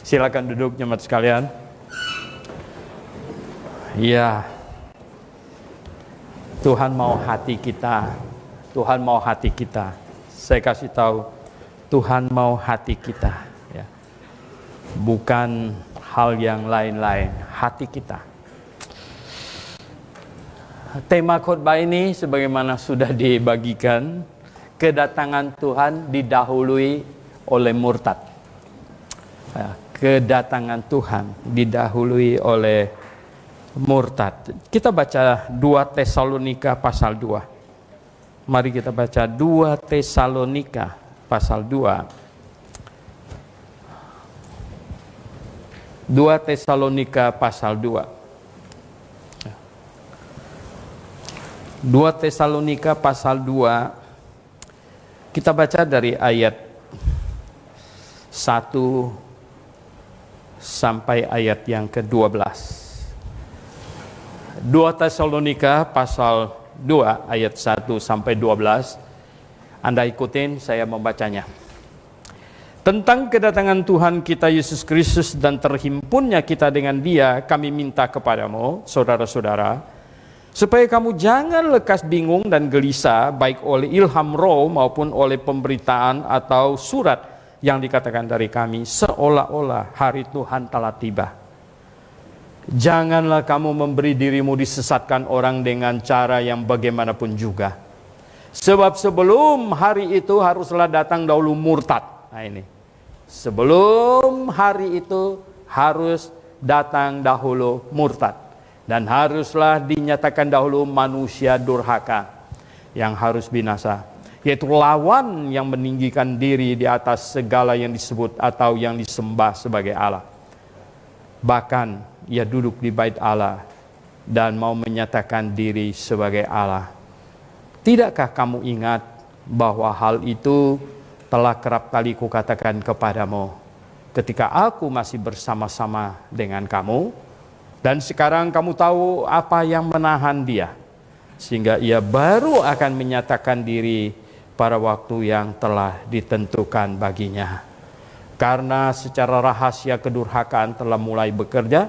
Silakan duduk jemaat sekalian. Ya, Tuhan mau hati kita. Tuhan mau hati kita. Saya kasih tahu, Tuhan mau hati kita. Ya. Bukan hal yang lain-lain, hati kita. Tema khotbah ini sebagaimana sudah dibagikan, kedatangan Tuhan didahului oleh murtad. Ya, kedatangan Tuhan didahului oleh murtad. Kita baca 2 Tesalonika pasal 2. Mari kita baca 2 Tesalonika pasal 2. 2 Tesalonika pasal 2. 2 Tesalonika pasal 2. Kita baca dari ayat 1 sampai ayat yang ke-12. 2 Tesalonika pasal 2 ayat 1 sampai 12. Anda ikutin, saya membacanya. Tentang kedatangan Tuhan kita Yesus Kristus dan terhimpunnya kita dengan Dia, kami minta kepadamu, saudara-saudara, supaya kamu jangan lekas bingung dan gelisah, baik oleh ilham roh maupun oleh pemberitaan atau surat yang dikatakan dari kami, seolah-olah hari Tuhan telah tiba. Janganlah kamu memberi dirimu disesatkan orang dengan cara yang bagaimanapun juga. Sebab sebelum hari itu haruslah datang dahulu murtad. Nah ini. Sebelum hari itu harus datang dahulu murtad. Dan haruslah dinyatakan dahulu manusia durhaka yang harus binasa. Yaitu lawan yang meninggikan diri di atas segala yang disebut atau yang disembah sebagai Allah. Bahkan ia duduk di bait Allah dan mau menyatakan diri sebagai Allah. Tidakkah kamu ingat bahwa hal itu telah kerap kali kukatakan kepadamu ketika aku masih bersama-sama dengan kamu, dan sekarang kamu tahu apa yang menahan dia, sehingga ia baru akan menyatakan diri pada waktu yang telah ditentukan baginya. Karena secara rahasia kedurhakaan telah mulai bekerja,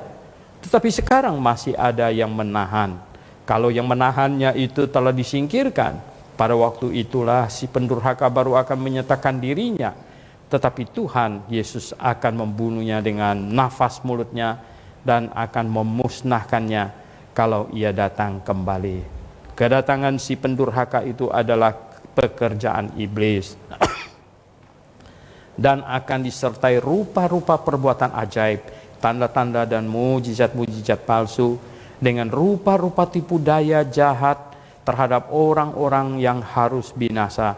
tetapi sekarang masih ada yang menahan. Kalau yang menahannya itu telah disingkirkan, pada waktu itulah si pendurhaka baru akan menyatakan dirinya. Tetapi Tuhan Yesus akan membunuhnya dengan nafas mulutnya dan akan memusnahkannya kalau ia datang kembali. Kedatangan si pendurhaka itu adalah pekerjaan iblis dan akan disertai rupa-rupa perbuatan ajaib, tanda-tanda dan mujizat-mujizat palsu, dengan rupa-rupa tipu daya jahat terhadap orang-orang yang harus binasa,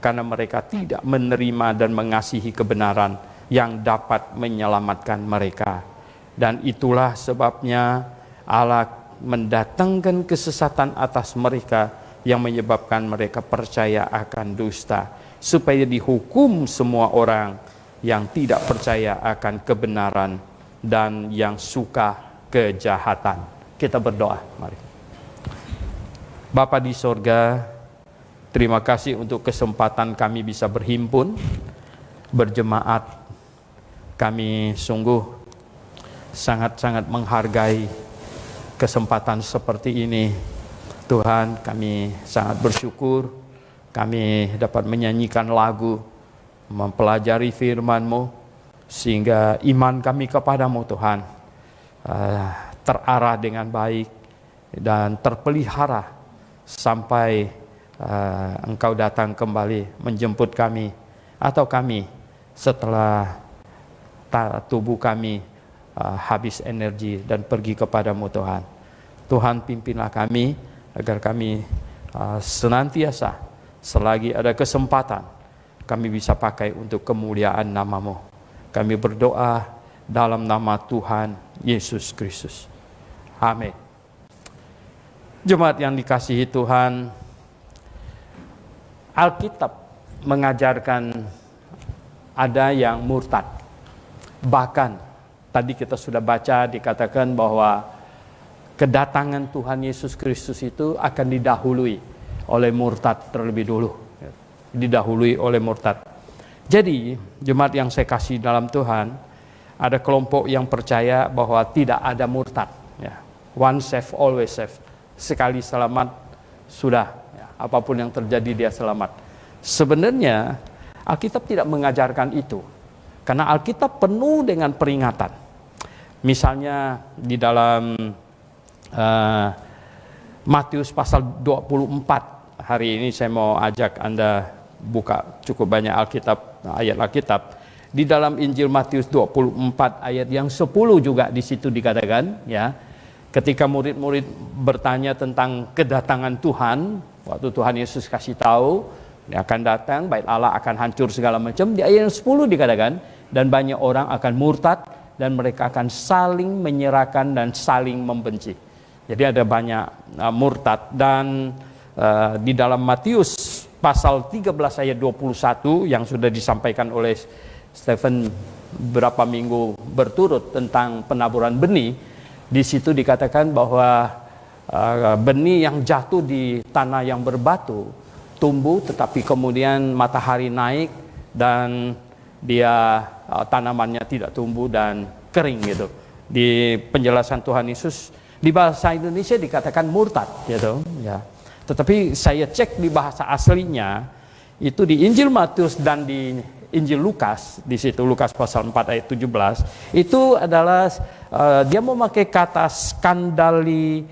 karena mereka tidak menerima dan mengasihi kebenaran yang dapat menyelamatkan mereka. Dan itulah sebabnya Allah mendatangkan kesesatan atas mereka yang menyebabkan mereka percaya akan dusta, supaya dihukum semua orang yang tidak percaya akan kebenaran dan yang suka kejahatan. Kita berdoa, mari. Bapa di sorga, terima kasih untuk kesempatan kami bisa berhimpun, berjemaat. Kami sungguh sangat-sangat menghargai kesempatan seperti ini. Tuhan, kami sangat bersyukur kami dapat menyanyikan lagu, mempelajari firman-Mu, sehingga iman kami kepadamu Tuhan terarah dengan baik dan terpelihara sampai Engkau datang kembali menjemput kami, atau kami setelah tubuh kami habis energi dan pergi kepadamu Tuhan. Tuhan, pimpinlah kami agar kami senantiasa selagi ada kesempatan kami bisa pakai untuk kemuliaan nama-Mu. Kami berdoa dalam nama Tuhan Yesus Kristus. Amin. Jemaat yang dikasihi Tuhan, Alkitab mengajarkan ada yang murtad. Bahkan tadi kita sudah baca dikatakan bahwa kedatangan Tuhan Yesus Kristus itu akan didahului oleh murtad terlebih dulu. Didahului oleh murtad. Jadi, jemaat yang saya kasih dalam Tuhan, ada kelompok yang percaya bahwa tidak ada murtad. Ya. One saved, always saved. Sekali selamat, sudah. Ya. Apapun yang terjadi dia selamat. Sebenarnya Alkitab tidak mengajarkan itu. Karena Alkitab penuh dengan peringatan. Misalnya di dalam Matius pasal 24. Hari ini saya mau ajak Anda buka cukup banyak Alkitab, ayat Alkitab. Di dalam Injil Matius 24 ayat yang 10 juga di situ dikatakan, ya, ketika murid-murid bertanya tentang kedatangan Tuhan, waktu Tuhan Yesus kasih tahu dia akan datang, bait Allah akan hancur segala macam, di ayat yang 10 dikatakan, dan banyak orang akan murtad dan mereka akan saling menyerahkan dan saling membenci. Jadi ada banyak murtad. Dan di dalam Matius pasal 13 ayat 21 yang sudah disampaikan oleh Stephen berapa minggu berturut tentang penaburan benih, di situ dikatakan bahwa benih yang jatuh di tanah yang berbatu tumbuh, tetapi kemudian matahari naik dan dia tanamannya tidak tumbuh dan kering gitu. Di penjelasan Tuhan Yesus di bahasa Indonesia dikatakan murtad gitu ya. Tetapi saya cek di bahasa aslinya itu di Injil Matius dan di Injil Lukas, di situ Lukas pasal 4 ayat 17, itu adalah dia memakai kata skandali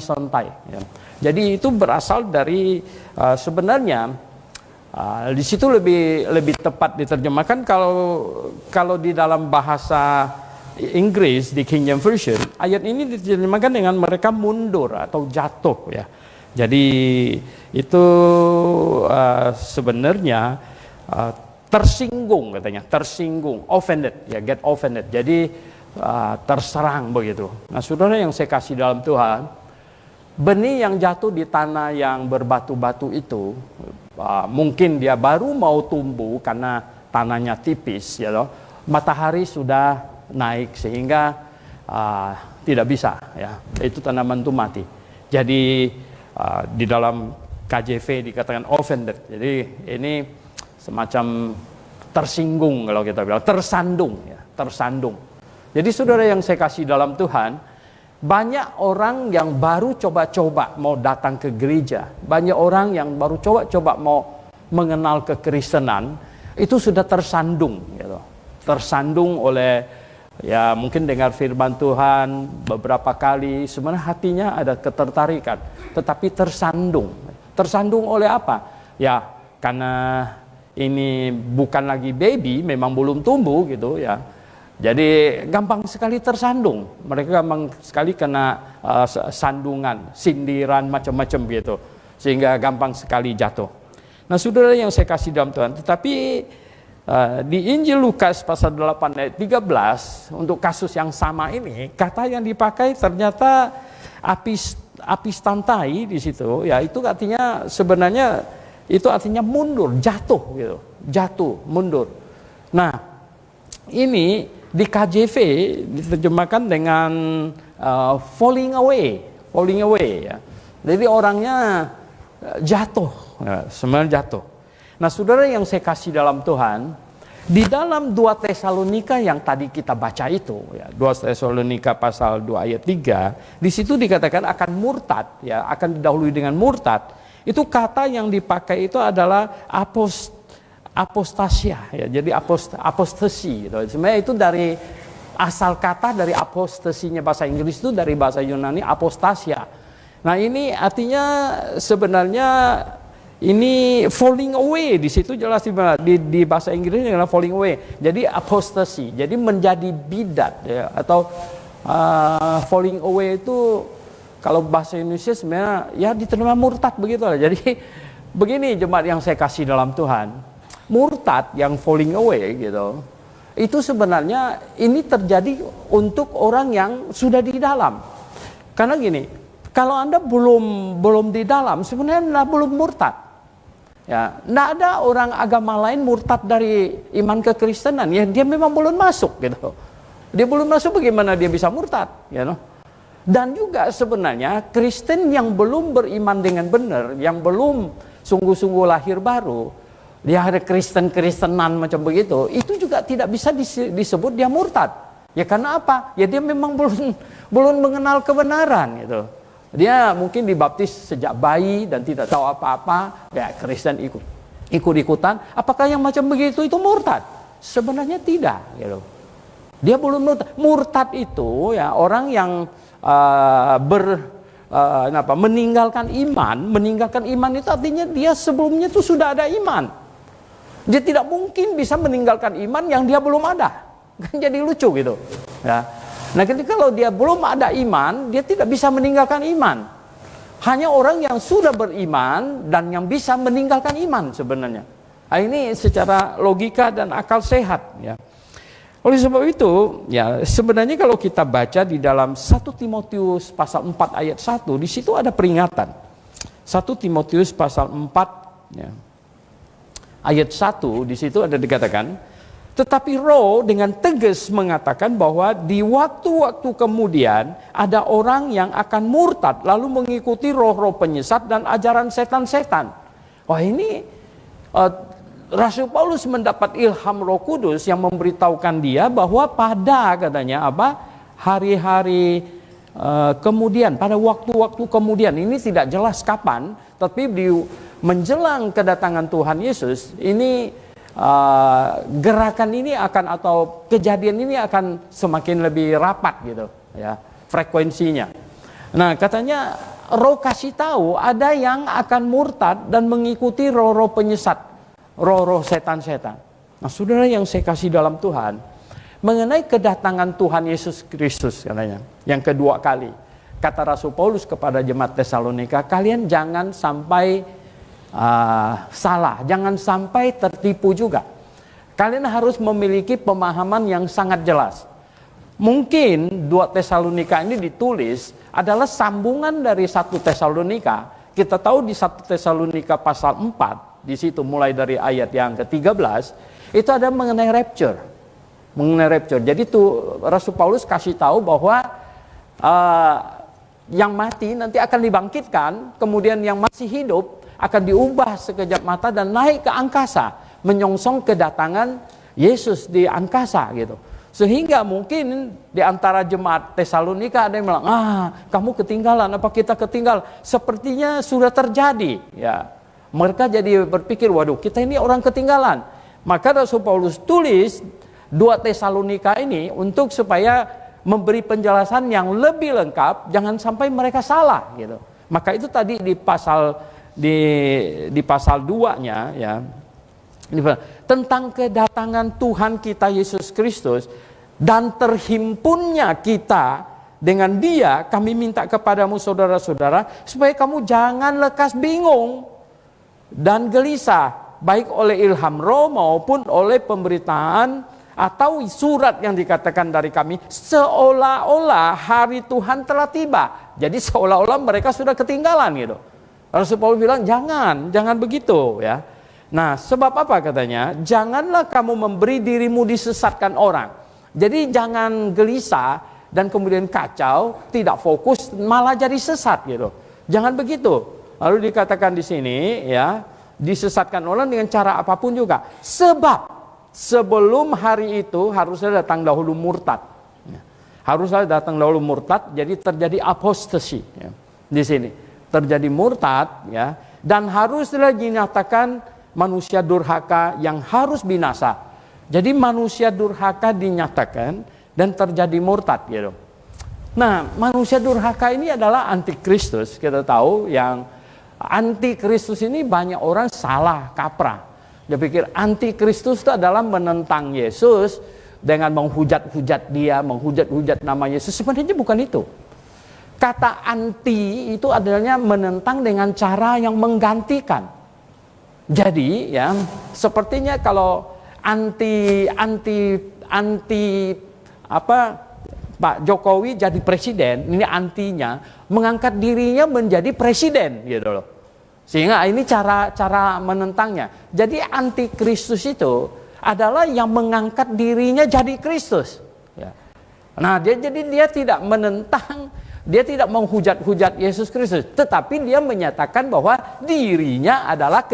sontai. Ya. Jadi itu berasal dari sebenarnya di situ lebih tepat diterjemahkan kalau di dalam bahasa Inggris di King James Version, ayat ini diterjemahkan dengan mereka mundur atau jatuh ya. Jadi itu sebenarnya tersinggung katanya, tersinggung, offended ya, get offended. Jadi terserang begitu. Nah, saudara yang saya kasih dalam Tuhan, benih yang jatuh di tanah yang berbatu-batu itu mungkin dia baru mau tumbuh karena tanahnya tipis ya loh. Matahari sudah naik sehingga tidak bisa ya. Itu tanaman itu mati. Jadi di dalam KJV dikatakan offended. Jadi ini semacam tersinggung kalau kita bilang, tersandung ya, tersandung. Jadi saudara yang saya kasih dalam Tuhan, banyak orang yang baru coba-coba mau datang ke gereja, banyak orang yang baru coba-coba mau mengenal kekristenan, itu sudah tersandung gitu. Tersandung oleh ya mungkin dengar firman Tuhan beberapa kali, sebenarnya hatinya ada ketertarikan, tetapi tersandung. Tersandung oleh apa? Ya karena ini bukan lagi baby, memang belum tumbuh gitu ya. Jadi gampang sekali tersandung. Mereka gampang sekali kena sandungan, sindiran macam-macam gitu. Sehingga gampang sekali jatuh. Nah, saudara yang saya kasih dalam Tuhan, tetapi di Injil Lukas pasal 8 ayat 13 untuk kasus yang sama ini, kata yang dipakai ternyata apistantai di situ, ya itu artinya sebenarnya itu artinya mundur, jatuh gitu. Jatuh, mundur. Nah, ini di KJV diterjemahkan dengan falling away ya. Jadi orangnya jatuh, ya, sebenarnya jatuh. Nah, saudara yang saya kasih dalam Tuhan, di dalam 2 Tesalonika yang tadi kita baca itu, ya, 2 Tesalonika pasal 2 ayat 3, di situ dikatakan akan murtad, ya, akan didahului dengan murtad. Itu kata yang dipakai itu adalah apostasia, ya. Jadi apostasi gitu. Sebenarnya itu dari asal kata dari apostasinya bahasa Inggris itu dari bahasa Yunani apostasia. Nah, ini artinya sebenarnya ini falling away, di situ jelas di bahasa Inggris adalah falling away. Jadi apostasi, jadi menjadi bidat ya, atau falling away itu kalau bahasa Indonesia sebenarnya ya diterima murtad begitu lah. Jadi begini jemaat yang saya kasih dalam Tuhan, murtad yang falling away gitu, itu sebenarnya ini terjadi untuk orang yang sudah di dalam. Karena gini, kalau Anda belum di dalam, sebenarnya Anda belum murtad. Ya, tidak ada orang agama lain murtad dari iman kekristenan. Ya, dia memang belum masuk gitu. Dia belum masuk, bagaimana dia bisa murtad? Ya, no? Dan juga sebenarnya Kristen yang belum beriman dengan benar, yang belum sungguh-sungguh lahir baru, dia ada Kristen-Kristenan macam begitu, itu juga tidak bisa disebut dia murtad. Ya karena apa? Ya dia memang belum mengenal kebenaran gitu. Dia mungkin dibaptis sejak bayi dan tidak tahu apa-apa, ya Kristen ikut-ikutan. Apakah yang macam begitu itu murtad? Sebenarnya tidak gitu. Dia belum murtad. Murtad itu ya orang yang meninggalkan iman itu artinya dia sebelumnya itu sudah ada iman. Dia tidak mungkin bisa meninggalkan iman yang dia belum ada. Kan jadi lucu gitu. Ya. Nah, ketika kalau dia belum ada iman, dia tidak bisa meninggalkan iman. Hanya orang yang sudah beriman dan yang bisa meninggalkan iman sebenarnya. Nah, ini secara logika dan akal sehat ya. Oleh sebab itu, ya sebenarnya kalau kita baca di dalam 1 Timotius pasal 4 ayat 1, di situ ada peringatan. 1 Timotius pasal 4 ya. Ayat 1 di situ ada dikatakan, tetapi Roh dengan tegas mengatakan bahwa di waktu-waktu kemudian ada orang yang akan murtad lalu mengikuti roh-roh penyesat dan ajaran setan-setan. Wah, ini Rasul Paulus mendapat ilham Roh Kudus yang memberitahukan dia bahwa pada katanya hari-hari kemudian, pada waktu-waktu kemudian, ini tidak jelas kapan, tapi menjelang kedatangan Tuhan Yesus, ini gerakan ini akan atau kejadian ini akan semakin lebih rapat gitu ya, frekuensinya. Nah, katanya Roh kasih tahu ada yang akan murtad dan mengikuti roh-roh penyesat, roh-roh setan-setan. Nah, saudara yang saya kasih dalam Tuhan, mengenai kedatangan Tuhan Yesus Kristus katanya yang kedua kali, kata Rasul Paulus kepada jemaat Tesalonika, kalian jangan sampai salah, jangan sampai tertipu juga. Kalian harus memiliki pemahaman yang sangat jelas. Mungkin 2 Tesalonika ini ditulis adalah sambungan dari 1 Tesalonika. Kita tahu di 1 Tesalonika pasal 4, di situ mulai dari ayat yang ke-13, itu ada mengenai rapture. Mengenai rapture. Jadi tuh Rasul Paulus kasih tahu bahwa yang mati nanti akan dibangkitkan, kemudian yang masih hidup akan diubah sekejap mata dan naik ke angkasa, menyongsong kedatangan Yesus di angkasa gitu. Sehingga mungkin di antara jemaat Tesalonika ada yang bilang, kamu ketinggalan, apa kita ketinggalan? Sepertinya sudah terjadi ya. Mereka jadi berpikir, waduh kita ini orang ketinggalan. Maka Rasul Paulus tulis 2 Tesalonika ini untuk supaya memberi penjelasan yang lebih lengkap, jangan sampai mereka salah gitu. Maka itu tadi di pasal 2-nya ya, tentang kedatangan Tuhan kita Yesus Kristus dan terhimpunnya kita dengan Dia, kami minta kepadamu saudara-saudara supaya kamu jangan lekas bingung dan gelisah, baik oleh ilham Roh maupun oleh pemberitaan atau surat yang dikatakan dari kami, seolah-olah hari Tuhan telah tiba. Jadi seolah-olah mereka sudah ketinggalan gitu. Rasul Paulus bilang jangan begitu ya. Nah, sebab apa katanya? Janganlah kamu memberi dirimu disesatkan orang. Jadi jangan gelisah dan kemudian kacau, tidak fokus, malah jadi sesat gitu. Jangan begitu. Lalu dikatakan di sini ya, disesatkan orang dengan cara apapun juga. Sebab sebelum hari itu harusnya datang dahulu murtad. Harusnya datang dahulu murtad, jadi terjadi apostasi ya, di sini. Terjadi murtad ya, dan haruslah dinyatakan manusia durhaka yang harus binasa. Jadi manusia durhaka dinyatakan dan terjadi murtad gitu. Nah, manusia durhaka ini adalah antikristus. Kita tahu yang antikristus ini banyak orang salah kaprah. Dia pikir antikristus itu adalah menentang Yesus dengan menghujat-hujat dia, menghujat-hujat nama Yesus. Sebenarnya bukan itu. Kata anti itu adalah menentang dengan cara yang menggantikan. Jadi ya, sepertinya kalau anti Pak Jokowi jadi presiden, ini antinya mengangkat dirinya menjadi presiden gitu loh. Sehingga ini cara menentangnya. Jadi antikristus itu adalah yang mengangkat dirinya jadi Kristus ya. Nah, dia tidak menentang, dia tidak menghujat-hujat Yesus Kristus, tetapi dia menyatakan bahwa dirinya adalah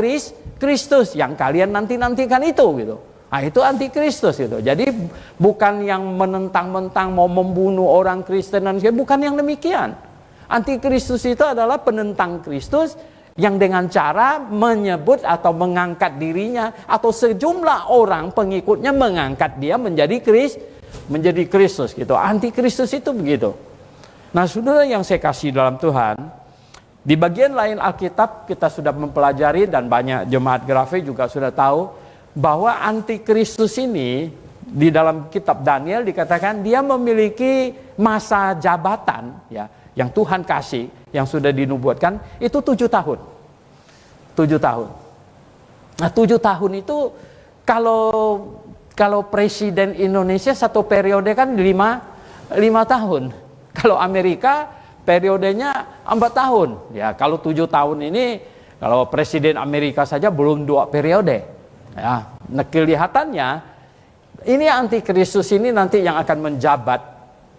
Kristus yang kalian nanti-nantikan itu gitu. Nah, itu antikristus gitu. Jadi bukan yang menentang-mentang mau membunuh orang Kristen dan sebagainya, bukan yang demikian. Antikristus itu adalah penentang Kristus yang dengan cara menyebut atau mengangkat dirinya atau sejumlah orang pengikutnya mengangkat dia menjadi Kristus gitu. Antikristus itu begitu. Nah, saudara yang saya kasih dalam Tuhan, di bagian lain Alkitab kita sudah mempelajari dan banyak jemaat grafik juga sudah tahu bahwa antikristus ini di dalam kitab Daniel dikatakan dia memiliki masa jabatan ya, yang Tuhan kasih, yang sudah dinubuatkan itu 7 tahun. 7 tahun. Nah, 7 tahun itu kalau presiden Indonesia satu periode kan 5 tahun. Kalau Amerika periodenya 4 tahun. Ya, kalau 7 tahun ini kalau presiden Amerika saja belum 2 periode. Ya, nah kelihatannya ini antikristus ini nanti yang akan menjabat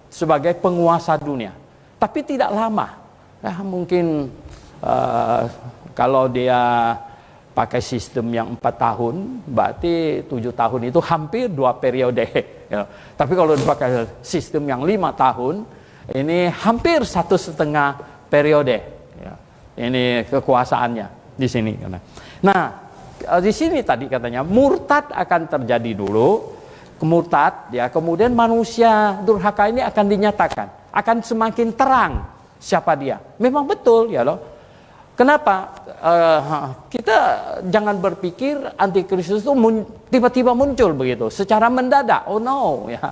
sebagai penguasa dunia, tapi tidak lama. Ya, mungkin kalau dia pakai sistem yang 4 tahun, berarti 7 tahun itu hampir 2 periode. Ya. Tapi kalau dipakai sistem yang 5 tahun, ini hampir 1,5 periode. Ya. Ini kekuasaannya di sini. Nah, di sini tadi katanya murtad akan terjadi dulu, murtad ya, kemudian manusia durhaka ini akan dinyatakan, akan semakin terang siapa dia. Memang betul ya loh. Kenapa? Kita jangan berpikir antikristus itu tiba-tiba muncul begitu, secara mendadak. Oh no ya.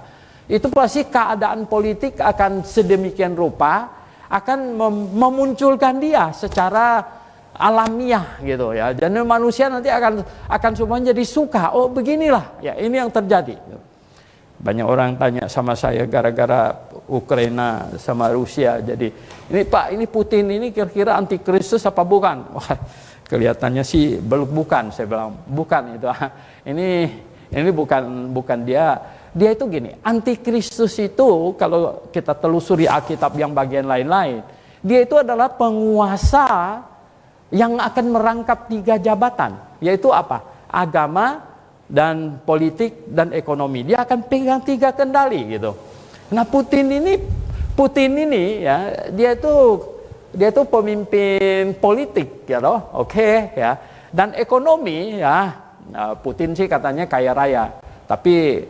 Itu pasti keadaan politik akan sedemikian rupa akan memunculkan dia secara alamiah gitu ya. Dan manusia nanti akan semuanya jadi suka. Oh beginilah ya, ini yang terjadi. Banyak orang tanya sama saya gara-gara Ukraina sama Rusia. Jadi ini Pak, ini Putin ini kira-kira antikristus apa bukan? Wah, kelihatannya sih belum, bukan. Saya bilang bukan itu. Ini bukan dia. Dia itu gini, antikristus itu kalau kita telusuri Alkitab yang bagian lain-lain, dia itu adalah penguasa yang akan merangkap 3 jabatan, yaitu apa? Agama dan politik dan ekonomi. Dia akan pegang 3 kendali gitu. Nah, Putin ini ya, dia itu pemimpin politik ya loh. Oke ya. Dan ekonomi ya, Putin sih katanya kaya raya, tapi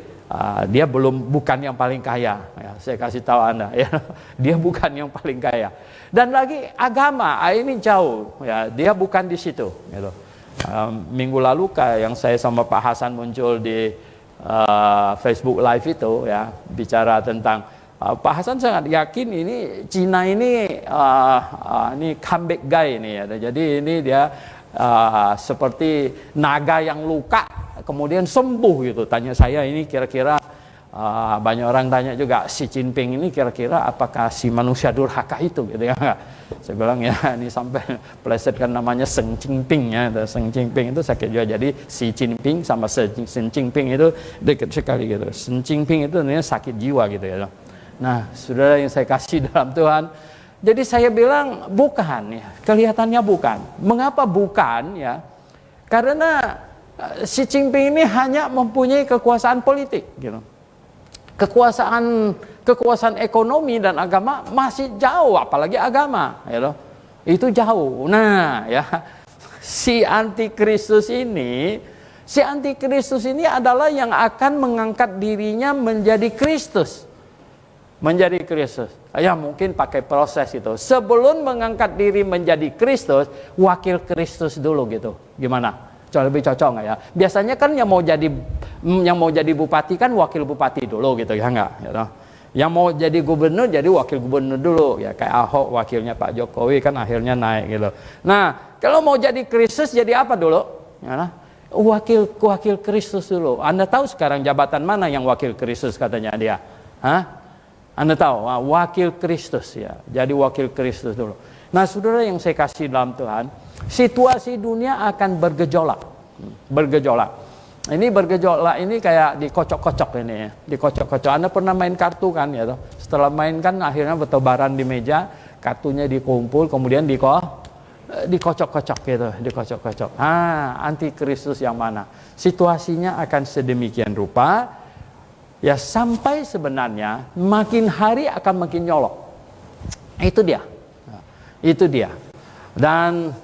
dia bukan yang paling kaya ya, saya kasih tahu Anda ya. Dia bukan yang paling kaya. Dan lagi agama, ini jauh ya, dia bukan di situ gitu. Minggu lalu yang saya sama Pak Hasan muncul di Facebook Live itu ya, bicara tentang Pak Hasan sangat yakin ini Cina ini comeback guy ini ya. Jadi ini dia seperti naga yang luka kemudian sembuh gitu. Tanya saya ini kira-kira banyak orang tanya juga, Xi Jinping ini kira-kira apakah si manusia durhaka itu gitu ya. Saya bilang ya, ini sampai plesetkan namanya Sheng Jinping ya. Sheng Jinping itu sakit juga. Jadi Xi Jinping sama Sheng Jinping itu dekat sekali gitu. Sheng Jinping itu namanya sakit jiwa gitu ya. Nah, saudara yang saya kasih dalam Tuhan, jadi saya bilang bukan ya, kelihatannya bukan. Mengapa bukan ya? Karena Xi Jinping ini hanya mempunyai kekuasaan politik gitu. Kekuasaan ekonomi dan agama masih jauh, apalagi agama ya loh. Itu jauh. Nah ya, si antikristus ini adalah yang akan mengangkat dirinya menjadi Kristus. Menjadi Kristus. Ya mungkin pakai proses itu. Sebelum mengangkat diri menjadi Kristus, wakil Kristus dulu gitu. Gimana? Lebih cocok nggak ya? Biasanya kan yang mau jadi bupati kan wakil bupati dulu gitu ya nggak? Gitu. Yang mau jadi gubernur jadi wakil gubernur dulu ya, kayak Ahok wakilnya Pak Jokowi kan akhirnya naik gitu. Nah kalau mau jadi Kristus jadi apa dulu? Ya, wakil Kristus dulu. Anda tahu sekarang jabatan mana yang wakil Kristus katanya dia? Hah? Anda tahu? Wakil Kristus ya. Jadi wakil Kristus dulu. Nah saudara yang saya kasih dalam Tuhan, situasi dunia akan bergejolak. Ini bergejolak ini kayak dikocok-kocok ini ya. Dikocok-kocok. Anda pernah main kartu kan ya toh? Setelah main kan akhirnya bertebaran di meja, kartunya dikumpul kemudian dikocok-kocok gitu, dikocok-kocok. Antikristus yang mana? Situasinya akan sedemikian rupa, ya sampai sebenarnya makin hari akan makin nyolok. Itu dia. Itu dia. Dan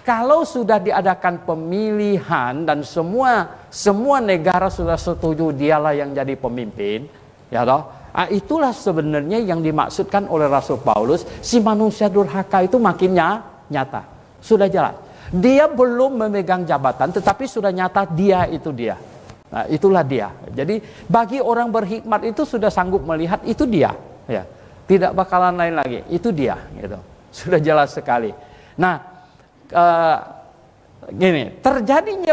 kalau sudah diadakan pemilihan dan semua negara sudah setuju dialah yang jadi pemimpin, ya toh? Itulah sebenarnya yang dimaksudkan oleh Rasul Paulus, si manusia durhaka itu makin nyata. Sudah jelas. Dia belum memegang jabatan tetapi sudah nyata dia itu dia. Nah, itulah dia. Jadi bagi orang berhikmat itu sudah sanggup melihat itu dia, ya. Tidak bakalan lain lagi, itu dia gitu. Sudah jelas sekali. Nah, gini, terjadinya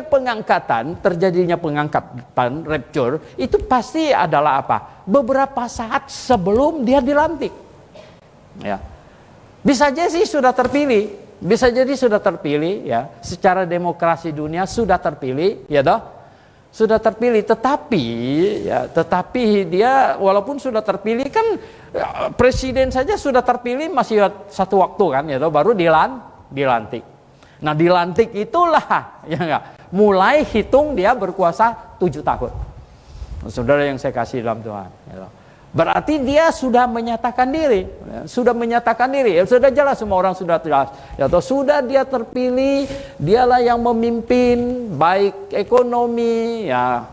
pengangkatan rapture itu pasti adalah apa? Beberapa saat sebelum dia dilantik. Ya. Bisa jadi sudah terpilih, bisa jadi sudah terpilih ya, secara demokrasi dunia sudah terpilih, ya toh? Sudah terpilih, tetapi dia walaupun sudah terpilih kan presiden saja sudah terpilih masih satu waktu kan, ya toh, baru dilantik. Nah, dilantik itulah ya enggak, mulai hitung dia berkuasa 7 tahun. Saudara yang saya kasih dalam Tuhan, ya toh. Berarti dia sudah menyatakan diri, ya, sudah jelas semua orang sudah jelas, ya toh, sudah dia terpilih, dialah yang memimpin baik ekonomi, ya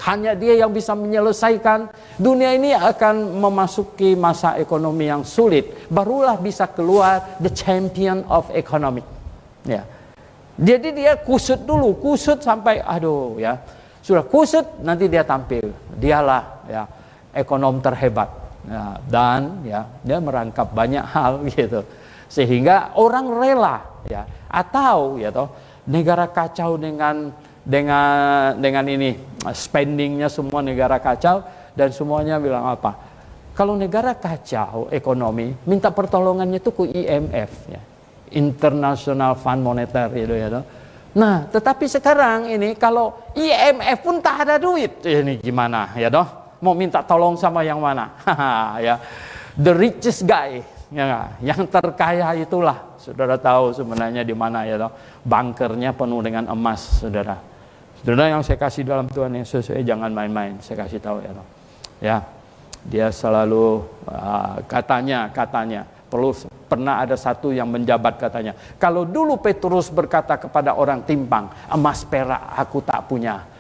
hanya dia yang bisa menyelesaikan dunia ini akan memasuki masa ekonomi yang sulit, barulah bisa keluar the champion of economic, ya. Jadi dia kusut dulu, kusut sampai ya sudah kusut nanti dia tampil, dialah ya ekonom terhebat, ya, dan ya dia merangkap banyak hal gitu sehingga orang rela, ya, atau ya toh negara kacau dengan ini spendingnya, semua negara kacau dan semuanya bilang apa, kalau negara kacau ekonomi minta pertolongannya itu ke IMF, ya, International Fund Monetar gitu ya toh. Nah, tetapi sekarang ini kalau IMF pun tak ada duit, ini gimana ya toh? Mau minta tolong sama yang mana? Ya, the richest guy, ya, yang terkaya itulah. Saudara tahu sebenarnya di mana ya toh? Bunkernya penuh dengan emas, saudara. Saudara yang saya kasih dalam Tuhan Yesus, jangan main-main. Saya kasih tahu ya toh. Ya, dia selalu katanya pernah ada satu yang menjabat katanya. Kalau dulu Petrus berkata kepada orang timpang, emas perak aku tak punya.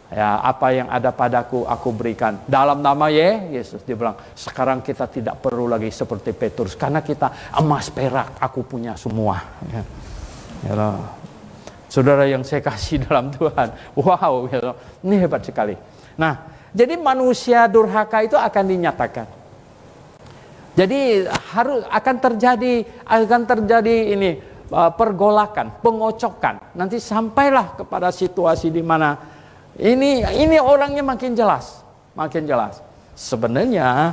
Ya, apa yang ada padaku aku berikan dalam nama Yesus. Dia bilang, sekarang kita tidak perlu lagi seperti Petrus karena kita emas perak aku punya semua. Ya. Ya, saudara yang saya kasih dalam Tuhan, wow, ya, ini hebat sekali. Nah, jadi manusia durhaka itu akan dinyatakan. Jadi akan terjadi ini pergolakan, pengocokan. Nanti sampailah kepada situasi di mana ini orangnya makin jelas. Sebenarnya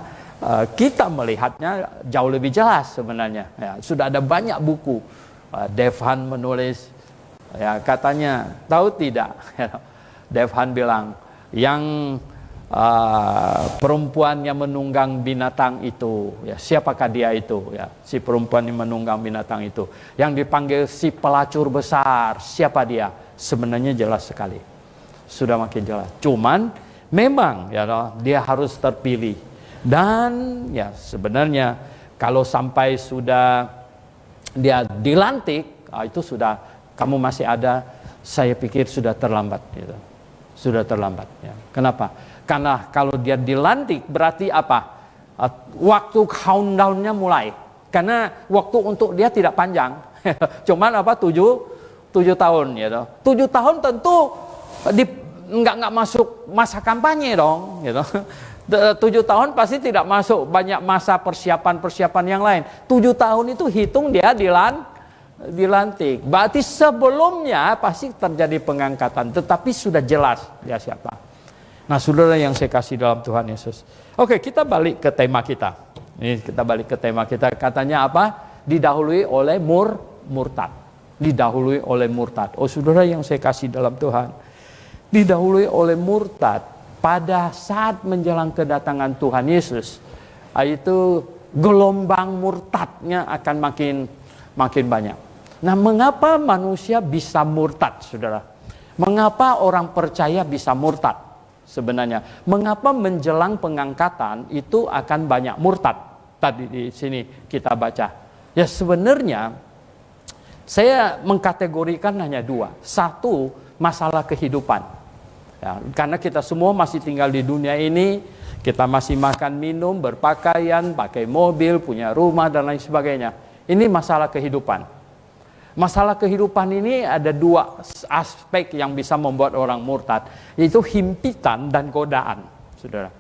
kita melihatnya jauh lebih jelas sebenarnya. Ya, sudah ada banyak buku. Devhan menulis, ya, katanya, tahu tidak? Devhan bilang, yang perempuan yang menunggang binatang itu, ya, siapakah dia itu? Ya, si perempuan yang menunggang binatang itu, yang dipanggil si pelacur besar, siapa dia? Sebenarnya jelas sekali. Sudah makin jelas. Cuman memang ya dia harus terpilih. Dan ya sebenarnya kalau sampai sudah dia dilantik, itu sudah kamu masih ada, saya pikir sudah terlambat gitu. Sudah terlambat ya. Kenapa? Karena kalau dia dilantik berarti apa? Waktu countdown-nya mulai. Karena waktu untuk dia tidak panjang. Cuman apa? 7 tahun gitu. 7 tahun tentu nggak masuk masa kampanye dong, gitu. 7 tahun pasti tidak masuk banyak masa persiapan yang lain. 7 tahun itu hitung dia dilantik. Berarti sebelumnya pasti terjadi pengangkatan, tetapi sudah jelas dia siapa. Nah, saudara yang saya kasih dalam Tuhan Yesus. Oke, kita balik ke tema kita. Ini kita balik ke tema kita. Katanya apa? Didahului oleh murtad. Didahului oleh murtad. Oh, saudara yang saya kasih dalam Tuhan. Didahului oleh murtad pada saat menjelang kedatangan Tuhan Yesus, itu gelombang murtadnya akan makin banyak. Nah, mengapa manusia bisa murtad, saudara? Mengapa orang percaya bisa murtad? Sebenarnya, mengapa menjelang pengangkatan itu akan banyak murtad? Tadi di sini kita baca. Ya sebenarnya saya mengkategorikan hanya dua. Satu, masalah kehidupan. Ya, karena kita semua masih tinggal di dunia ini, kita masih makan, minum, berpakaian, pakai mobil, punya rumah dan lain sebagainya. Ini masalah kehidupan. Masalah kehidupan ini ada dua aspek yang bisa membuat orang murtad, yaitu himpitan dan godaan, saudara.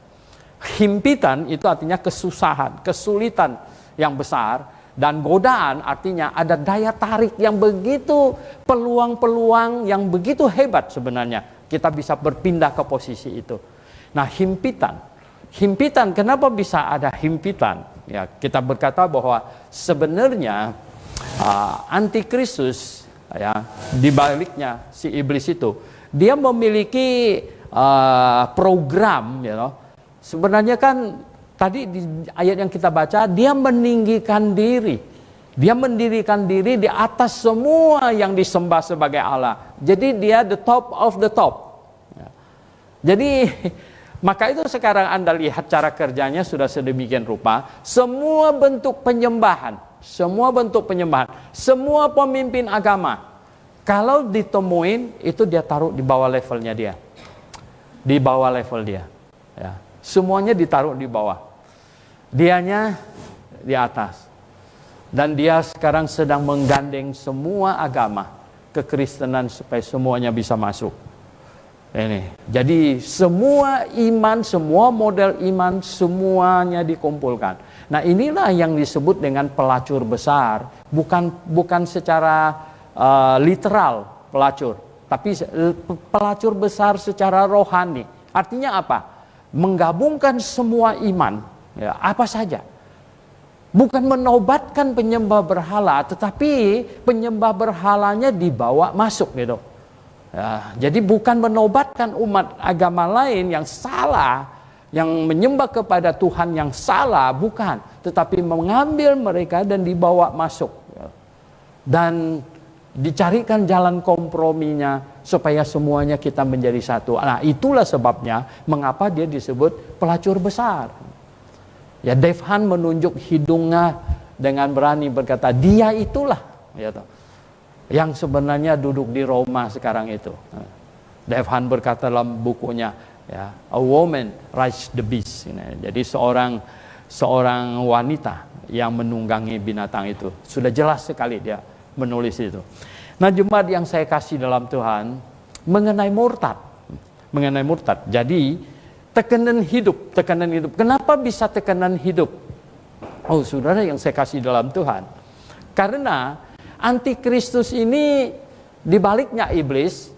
Himpitan itu artinya kesusahan, kesulitan yang besar, dan godaan artinya ada daya tarik yang begitu, peluang-peluang yang begitu hebat sebenarnya. Kita bisa berpindah ke posisi itu. Nah, himpitan, kenapa bisa ada himpitan? Ya, kita berkata bahwa sebenarnya antikristus, ya, di baliknya si iblis itu, dia memiliki program, sebenarnya kan tadi di ayat yang kita baca, dia meninggikan diri, dia mendirikan diri di atas semua yang disembah sebagai Allah. Jadi dia the top of the top. Ya. Jadi maka itu sekarang Anda lihat cara kerjanya sudah sedemikian rupa, semua bentuk penyembahan, semua pemimpin agama, kalau ditemuin itu dia taruh di bawah levelnya dia. Di bawah level dia. Ya. Semuanya ditaruh di bawah. Dianya di atas. Dan dia sekarang sedang menggandeng semua agama kekristenan supaya semuanya bisa masuk. Ini. Jadi semua iman, semua model iman, semuanya dikumpulkan. Nah, inilah yang disebut dengan pelacur besar, bukan secara literal pelacur, tapi pelacur besar secara rohani. Artinya apa? Menggabungkan semua iman, ya, apa saja. Bukan menobatkan penyembah berhala, tetapi penyembah berhalanya dibawa masuk gitu. Ya, jadi bukan menobatkan umat agama lain yang salah, yang menyembah kepada Tuhan yang salah, bukan, tetapi mengambil mereka dan dibawa masuk, dan dicarikan jalan komprominya supaya semuanya kita menjadi satu. Nah, itulah sebabnya mengapa dia disebut pelacur besar. Ya, Dave Hunt menunjuk hidungnya dengan berani berkata, dia itulah, ya, yang sebenarnya duduk di Roma sekarang itu. Dave Hunt berkata dalam bukunya, ya, A Woman Rides the Beast. Jadi seorang wanita yang menunggangi binatang itu. Sudah jelas sekali dia menulis itu. Nah, jemaat yang saya kasih dalam Tuhan, mengenai murtad. Jadi tekanan hidup. Kenapa bisa tekanan hidup? Oh, saudara yang saya kasih dalam Tuhan, karena antikristus ini dibaliknya iblis.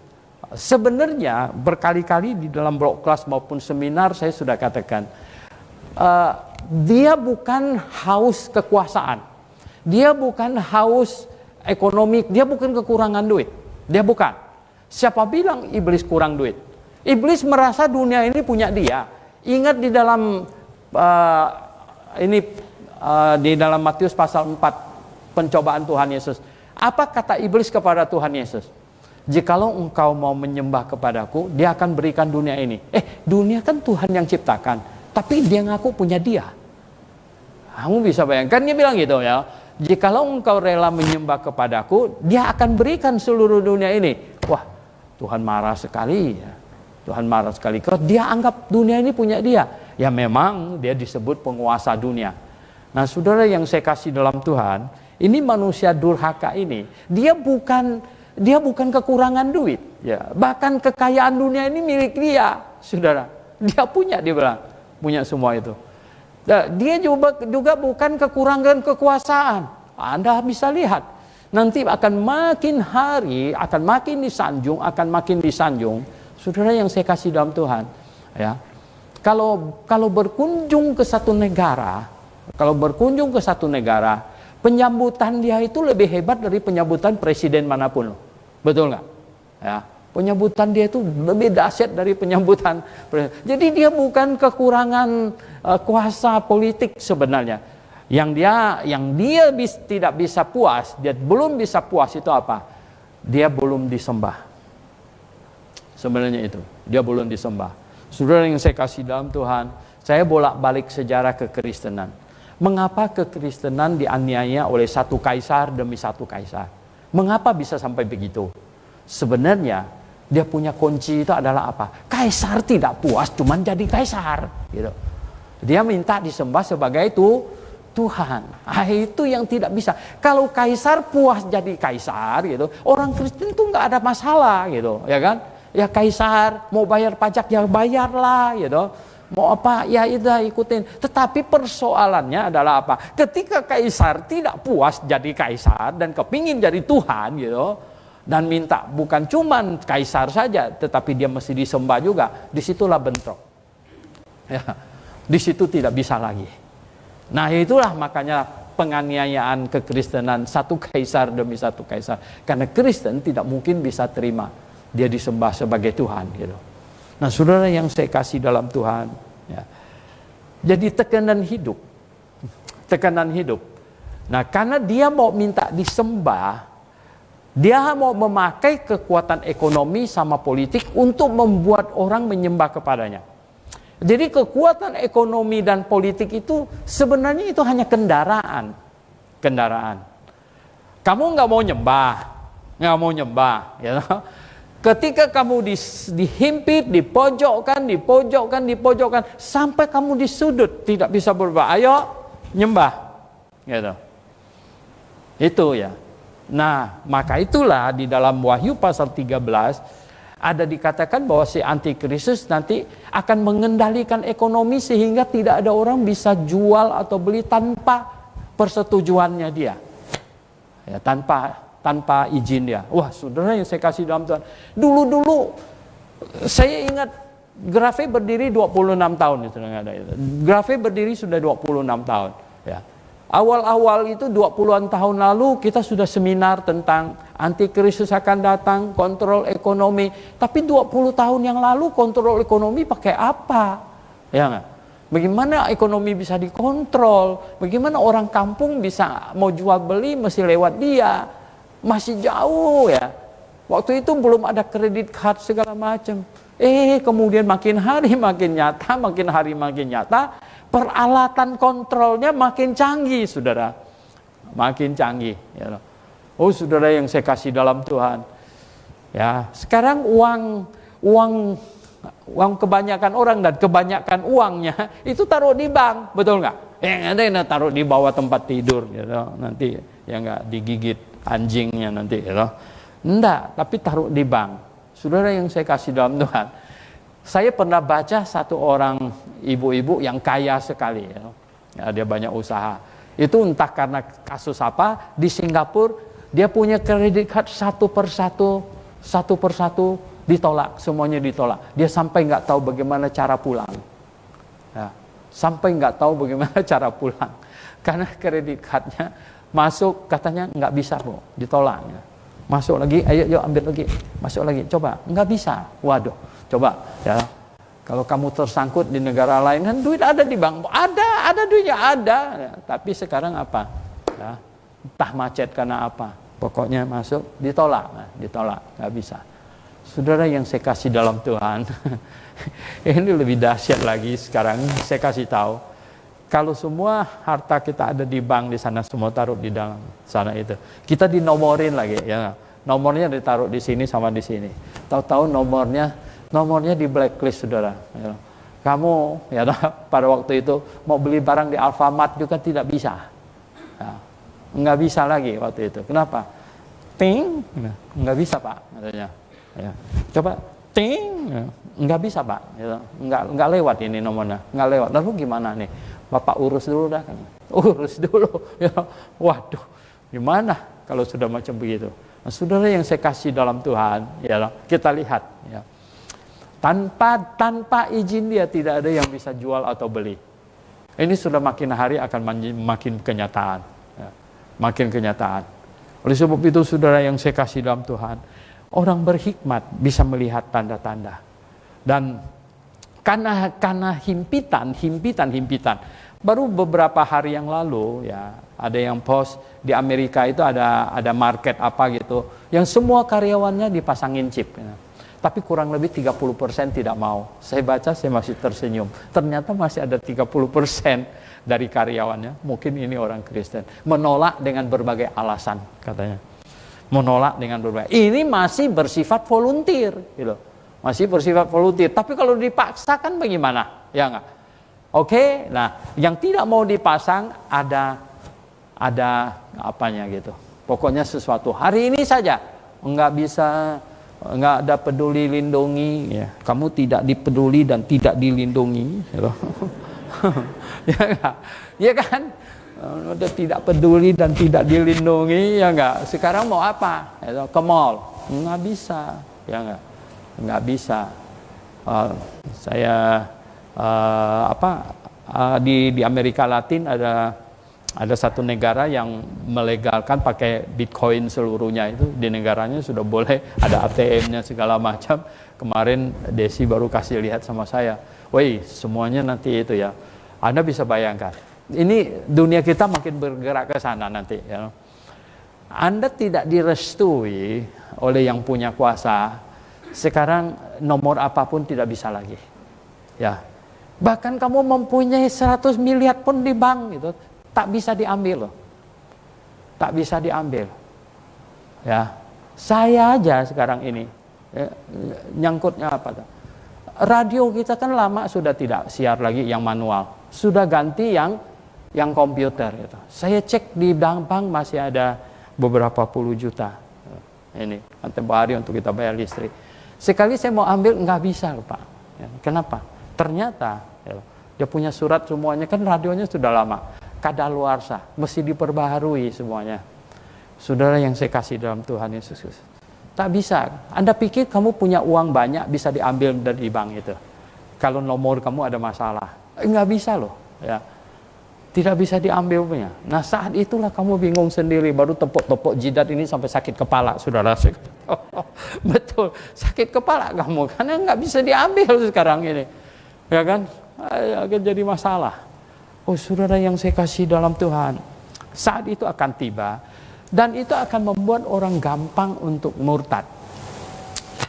Sebenarnya berkali-kali di dalam blog kelas maupun seminar saya sudah katakan, dia bukan haus kekuasaan, dia bukan haus ekonomi, dia bukan kekurangan duit, dia bukan. Siapa bilang iblis kurang duit? Iblis merasa dunia ini punya dia. Ingat di dalam di dalam Matius pasal 4, pencobaan Tuhan Yesus. Apa kata iblis kepada Tuhan Yesus? Jikalau engkau mau menyembah kepadaku, dia akan berikan dunia ini. Dunia kan Tuhan yang ciptakan, tapi dia ngaku punya dia. Kamu bisa bayangkan, dia bilang gitu ya. Jikalau engkau rela menyembah kepadaku, dia akan berikan seluruh dunia ini. Wah, Tuhan marah sekali ya. Tuhan marah sekali. Kalau dia anggap dunia ini punya dia, ya memang dia disebut penguasa dunia. Nah, saudara yang saya kasih dalam Tuhan, ini manusia durhaka ini, dia bukan kekurangan duit, ya. Bahkan kekayaan dunia ini milik dia, saudara. Dia punya, dia bilang, punya semua itu. Dia juga bukan kekurangan kekuasaan. Anda bisa lihat, nanti akan makin hari, akan makin disanjung. Saudara yang saya kasih dalam Tuhan, ya. Kalau berkunjung ke satu negara, penyambutan dia itu lebih hebat dari penyambutan presiden manapun. Betul nggak? Ya, penyambutan dia itu lebih dahsyat dari penyambutan presiden. Jadi dia bukan kekurangan kuasa politik sebenarnya. Yang dia tidak bisa puas, dia belum bisa puas itu apa? Dia belum disembah. Sebenarnya itu, dia belum disembah. Saudara yang saya kasih dalam Tuhan, saya bolak-balik sejarah kekristenan. Mengapa kekristenan dianiaya oleh satu kaisar demi satu kaisar? Mengapa bisa sampai begitu? Sebenarnya dia punya kunci itu adalah apa? Kaisar tidak puas cuman jadi kaisar, gitu. Dia minta disembah sebagai Tuhan. Itu yang tidak bisa. Kalau kaisar puas jadi kaisar, gitu, orang Kristen itu nggak ada masalah, gitu, ya kan? Ya kaisar mau bayar pajak ya bayarlah, gitu. Mau apa ya itu ikutin. Tetapi persoalannya adalah apa? Ketika kaisar tidak puas jadi kaisar dan kepingin jadi Tuhan, gitu, dan minta bukan cuman kaisar saja, tetapi dia mesti disembah juga. Disitulah bentrok. Ya, di situ tidak bisa lagi. Nah itulah makanya penganiayaan kekristenan satu kaisar demi satu kaisar. Karena Kristen tidak mungkin bisa terima dia disembah sebagai Tuhan, gitu. Nah saudara yang saya kasih dalam Tuhan, ya. Jadi tekanan hidup. Nah karena dia mau minta disembah, dia mau memakai kekuatan ekonomi sama politik untuk membuat orang menyembah kepadanya. Jadi kekuatan ekonomi dan politik itu sebenarnya itu hanya kendaraan. Kamu nggak mau nyembah, ya. Ketika kamu dihimpit, dipojokkan, sampai kamu di sudut, tidak bisa berubah. Ayo nyembah, gitu. Itu ya. Nah, maka itulah di dalam Wahyu pasal 13 ada dikatakan bahwa si antikristus nanti akan mengendalikan ekonomi sehingga tidak ada orang bisa jual atau beli tanpa persetujuannya dia. Ya, tanpa izin dia. Wah, saudara yang saya kasih dalam Tuhan. Dulu saya ingat Grafe berdiri 26 tahun itu. Grafe berdiri sudah 26 tahun, ya. Awal-awal itu 20-an tahun lalu kita sudah seminar tentang antikristus akan datang, kontrol ekonomi. Tapi 20 tahun yang lalu kontrol ekonomi pakai apa? Ya enggak? Bagaimana ekonomi bisa dikontrol? Bagaimana orang kampung bisa mau jual beli mesti lewat dia? Masih jauh, ya. Waktu itu belum ada kredit card segala macam. Kemudian makin hari makin nyata, peralatan kontrolnya makin canggih, saudara. Makin canggih, ya. Oh, saudara yang saya kasih dalam Tuhan. Ya, sekarang uang kebanyakan orang dan kebanyakan uangnya itu taruh di bank, betul nggak? Ada yang taruh di bawah tempat tidur, gitu. Nanti ya nggak digigit anjingnya nanti, gitu. Enggak, tapi taruh di bank. Saudara yang saya kasih dalam Tuhan, saya pernah baca satu orang ibu-ibu yang kaya sekali, ya. Ya, dia banyak usaha. Itu entah karena kasus apa di Singapura dia punya kredit card satu persatu ditolak, semuanya ditolak. Dia sampai nggak tahu bagaimana cara pulang. Ya, sampai nggak tahu bagaimana cara pulang karena kredit cardnya masuk katanya nggak bisa, Bu, ditolak. Ya. Masuk lagi, ayo ambil lagi, masuk lagi, coba, nggak bisa. Waduh, coba, ya. Kalau kamu tersangkut di negara lain kan duit ada di bank, ada duitnya ada. Ya, tapi sekarang apa? Ya, entah macet karena apa, pokoknya masuk ditolak, nggak bisa. Saudara yang saya kasih dalam Tuhan, ini lebih dahsyat lagi sekarang. Saya kasih tahu, kalau semua harta kita ada di bank di sana, semua taruh di dalam sana itu, kita dinomorin lagi, ya. Nomornya ditaruh di sini sama di sini. Tahu-tahu nomornya di blacklist, saudara. Ya. Kamu ya pada waktu itu mau beli barang di Alfamart juga tidak bisa. Ya. Nggak bisa lagi waktu itu. Kenapa? Ting, nggak bisa, Pak, katanya. Ya. Coba ting, nggak bisa, Pak. Ya. Nggak lewat ini nomornya, nggak lewat. Lalu gimana nih? Bapak urus dulu dah, kan? Urus dulu. Ya. Waduh, gimana kalau sudah macam begitu? Nah, saudara yang saya kasih dalam Tuhan, ya, kita lihat, ya. Tanpa izin dia tidak ada yang bisa jual atau beli. Ini sudah makin hari akan makin kenyataan, ya. Makin kenyataan. Oleh sebab itu, saudara yang saya kasih dalam Tuhan, orang berhikmat bisa melihat tanda-tanda. Dan karena himpitan, Baru beberapa hari yang lalu ya, ada yang post di Amerika itu ada market apa gitu, yang semua karyawannya dipasangin chip. Ya. Tapi kurang lebih 30% tidak mau. Saya baca, saya masih tersenyum. Ternyata masih ada 30% dari karyawannya, mungkin ini orang Kristen, menolak dengan berbagai alasan katanya. Menolak dengan berbagai. Ini masih bersifat volunteer, gitu. Masih bersifat volunteer. Tapi kalau dipaksakan bagaimana? Ya enggak? Oke, nah yang tidak mau dipasang ada apanya gitu. Pokoknya sesuatu. Hari ini saja enggak bisa, enggak ada peduli lindungi. Ya. Kamu tidak dipeduli dan tidak dilindungi. Gitu. Ya enggak? Ya kan? Udah tidak peduli dan tidak dilindungi, ya enggak? Sekarang mau apa? Ya, ke mall? Enggak bisa, ya enggak? Enggak bisa. Di Amerika Latin ada satu negara yang melegalkan pakai Bitcoin seluruhnya. Itu di negaranya sudah boleh, ada ATM-nya segala macam. Kemarin Desi baru kasih lihat sama saya. Woi, semuanya nanti itu ya. Anda bisa bayangkan. Ini dunia kita makin bergerak ke sana nanti ya. Anda tidak direstui oleh yang punya kuasa. Sekarang nomor apapun tidak bisa lagi. Ya. Bahkan kamu mempunyai 100 miliar pun di bank gitu, tak bisa diambil loh. Tak bisa diambil. Ya. Saya aja sekarang ini nyangkutnya apa tuh? Radio kita kan lama sudah tidak siar lagi yang manual. Sudah ganti yang komputer gitu. Saya cek di bank masih ada beberapa puluh juta. Ini tempo hari untuk kita bayar listrik. Sekali saya mau ambil nggak bisa loh Pak. Ya, kenapa? Ternyata ya, dia punya surat semuanya, kan radionya sudah lama, kadaluarsa, mesti diperbaharui semuanya. Saudara yang saya kasih dalam Tuhan Yesus, tak bisa. Anda pikir kamu punya uang banyak bisa diambil dari bank itu? Kalau nomor kamu ada masalah, nggak bisa loh. Ya, tidak bisa diambil punya. Nah saat itulah kamu bingung sendiri, baru tepuk-tepuk jidat ini sampai sakit kepala, saudara. Betul, sakit kepala kamu karena nggak bisa diambil sekarang ini. Ya kan, akan jadi masalah. Oh saudara yang saya kasih dalam Tuhan, saat itu akan tiba dan itu akan membuat orang gampang untuk murtad.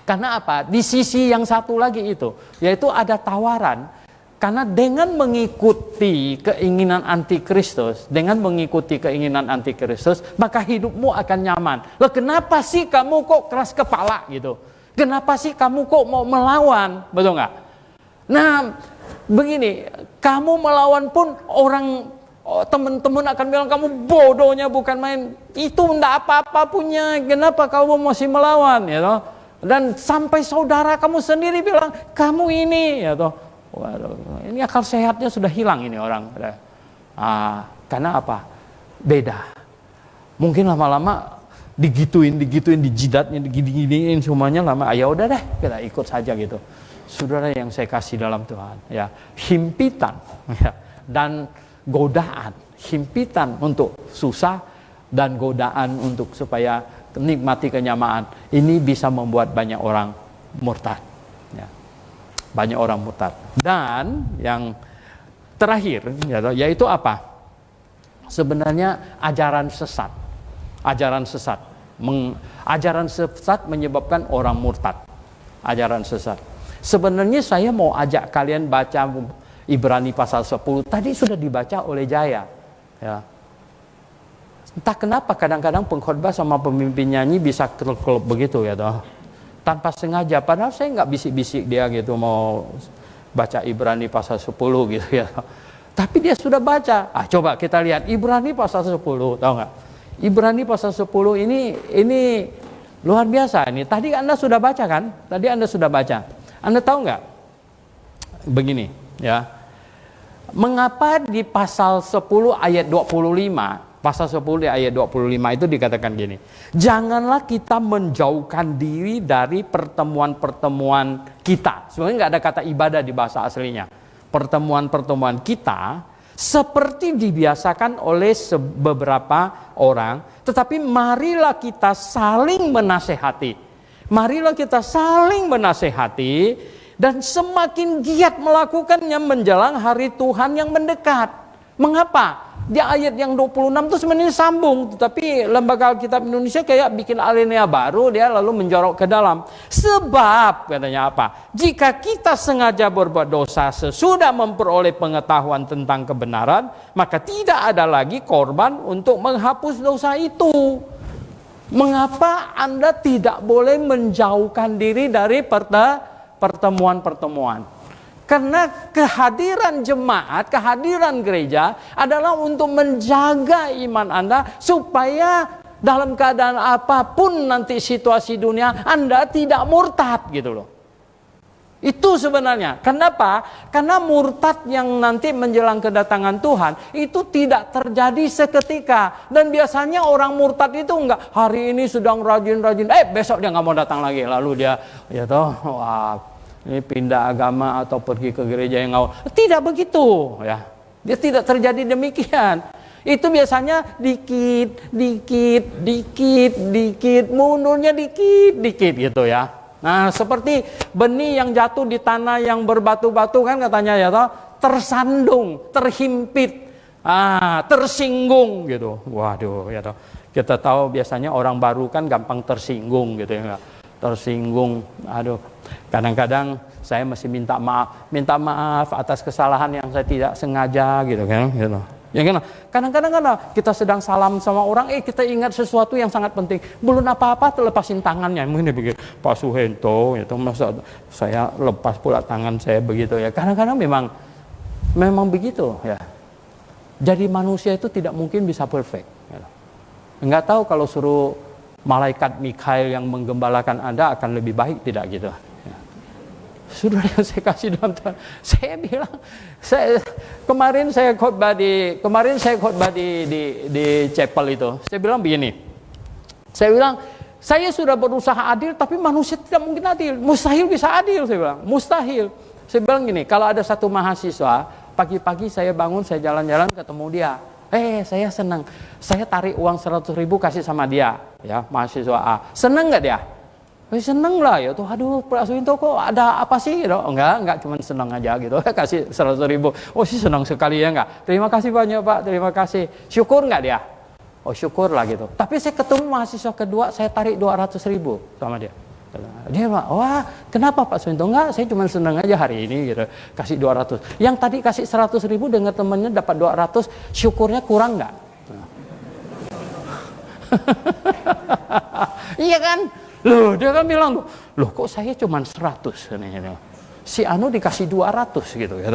Karena apa? Di sisi yang satu lagi itu, yaitu ada tawaran. Karena dengan mengikuti keinginan antikristus, maka hidupmu akan nyaman. Loh kenapa sih kamu kok keras kepala gitu? Kenapa sih kamu kok mau melawan? Betul nggak? Nah, begini, kamu melawan pun teman-teman akan bilang kamu bodohnya bukan main. Itu enggak apa-apa punya. Kenapa kamu masih melawan, ya toh? Dan sampai saudara kamu sendiri bilang kamu ini, ya toh. Waduh, ini akal sehatnya sudah hilang ini orang. Karena apa? Beda. Mungkin lama-lama digituin di jidatnya, digini-giniin semuanya lama. Ya udah deh, kita ikut saja gitu. Saudara yang saya kasih dalam Tuhan, ya, himpitan ya, dan godaan, himpitan untuk susah dan godaan untuk supaya nikmati kenyamanan, ini bisa membuat banyak orang murtad, ya. Banyak orang murtad. Dan yang terakhir, ya, yaitu apa? Sebenarnya ajaran sesat, ajaran sesat menyebabkan orang murtad, ajaran sesat. Sebenarnya saya mau ajak kalian baca Ibrani pasal 10. Tadi sudah dibaca oleh Jaya. Ya. Entah kenapa kadang-kadang pengkhotbah sama pemimpin nyanyi bisa klub begitu ya toh. Tanpa sengaja. Padahal saya nggak bisik-bisik dia gitu mau baca Ibrani pasal 10 gitu ya. Tapi dia sudah baca. Coba kita lihat Ibrani pasal 10, tahu nggak? Ibrani pasal 10 ini luar biasa ini. Tadi Anda sudah baca kan? Tadi Anda sudah baca. Anda tahu nggak? Begini, ya. Mengapa di pasal 10 ayat 25, pasal 10 ayat 25 itu dikatakan gini. Janganlah kita menjauhkan diri dari pertemuan-pertemuan kita. Sebenarnya nggak ada kata ibadah di bahasa aslinya. Pertemuan-pertemuan kita seperti dibiasakan oleh beberapa orang, tetapi marilah kita saling menasehati. Marilah kita saling menasehati dan semakin giat melakukannya menjelang hari Tuhan yang mendekat. Mengapa? Di ayat yang 26 itu sebenarnya sambung, tetapi Lembaga Alkitab Indonesia kayak bikin alinea baru, dia lalu menjorok ke dalam. Sebab katanya apa? Jika kita sengaja berbuat dosa sesudah memperoleh pengetahuan tentang kebenaran, maka tidak ada lagi korban untuk menghapus dosa itu. Mengapa Anda tidak boleh menjauhkan diri dari pertemuan-pertemuan? Karena kehadiran jemaat, kehadiran gereja adalah untuk menjaga iman Anda supaya dalam keadaan apapun nanti situasi dunia Anda tidak murtad gitu loh. Itu sebenarnya. Kenapa? Karena murtad yang nanti menjelang kedatangan Tuhan itu tidak terjadi seketika. Dan biasanya orang murtad itu enggak hari ini sedang rajin-rajin, besok dia nggak mau datang lagi. Lalu dia wah, ini pindah agama atau pergi ke gereja yang awal. Tidak begitu ya. Dia tidak terjadi demikian. Itu biasanya dikit, mundurnya dikit gitu ya. Nah, seperti benih yang jatuh di tanah yang berbatu-batu kan katanya ya toh, tersandung, terhimpit, tersinggung gitu. Waduh ya toh. Kita tahu biasanya orang baru kan gampang tersinggung gitu ya. Tersinggung, kadang-kadang saya masih minta maaf atas kesalahan yang saya tidak sengaja gitu kan, gitu. Ya kan, kadang-kadang kita sedang salam sama orang, kita ingat sesuatu yang sangat penting, belum apa-apa lepasin tangannya, mungkin begitu, Pak Suhento, itu masa saya lepas pula tangan saya begitu ya, kadang-kadang memang begitu ya. Jadi manusia itu tidak mungkin bisa perfect. Ya. Enggak tahu kalau suruh malaikat Mikail yang menggembalakan Anda akan lebih baik tidak gitu. Ya. Saudara yang saya kasih dalam Tuhan, saya bilang, kemarin saya khotbah di chapel itu, saya bilang begini, saya sudah berusaha adil, tapi manusia tidak mungkin adil, mustahil bisa adil, saya bilang, mustahil. Saya bilang gini, kalau ada satu mahasiswa, pagi-pagi saya bangun, saya jalan-jalan ketemu dia. Saya senang. Saya tarik uang 100.000 kasih sama dia, ya, mahasiswa A. Senang nggak dia? Senang lah ya. Tuh, aduh, Pak Suwinto kok ada apa sih? Gitu. Enggak, cuma senang aja gitu. Kasih 100.000. Oh sih senang sekali ya enggak? Terima kasih banyak Pak, terima kasih. Syukur nggak dia? Oh syukur lah gitu. Tapi saya ketemu mahasiswa kedua, saya tarik 200.000 sama dia. Dia bilang, wah kenapa Pak Suwinto? Enggak, saya cuma senang aja hari ini gitu. Kasih 200. Yang tadi kasih 100.000 dengan temannya dapat 200, syukurnya kurang enggak? Iya kan? Loh, dia kan bilang, loh kok saya cuma 100? Si Anu dikasih 200 gitu ya.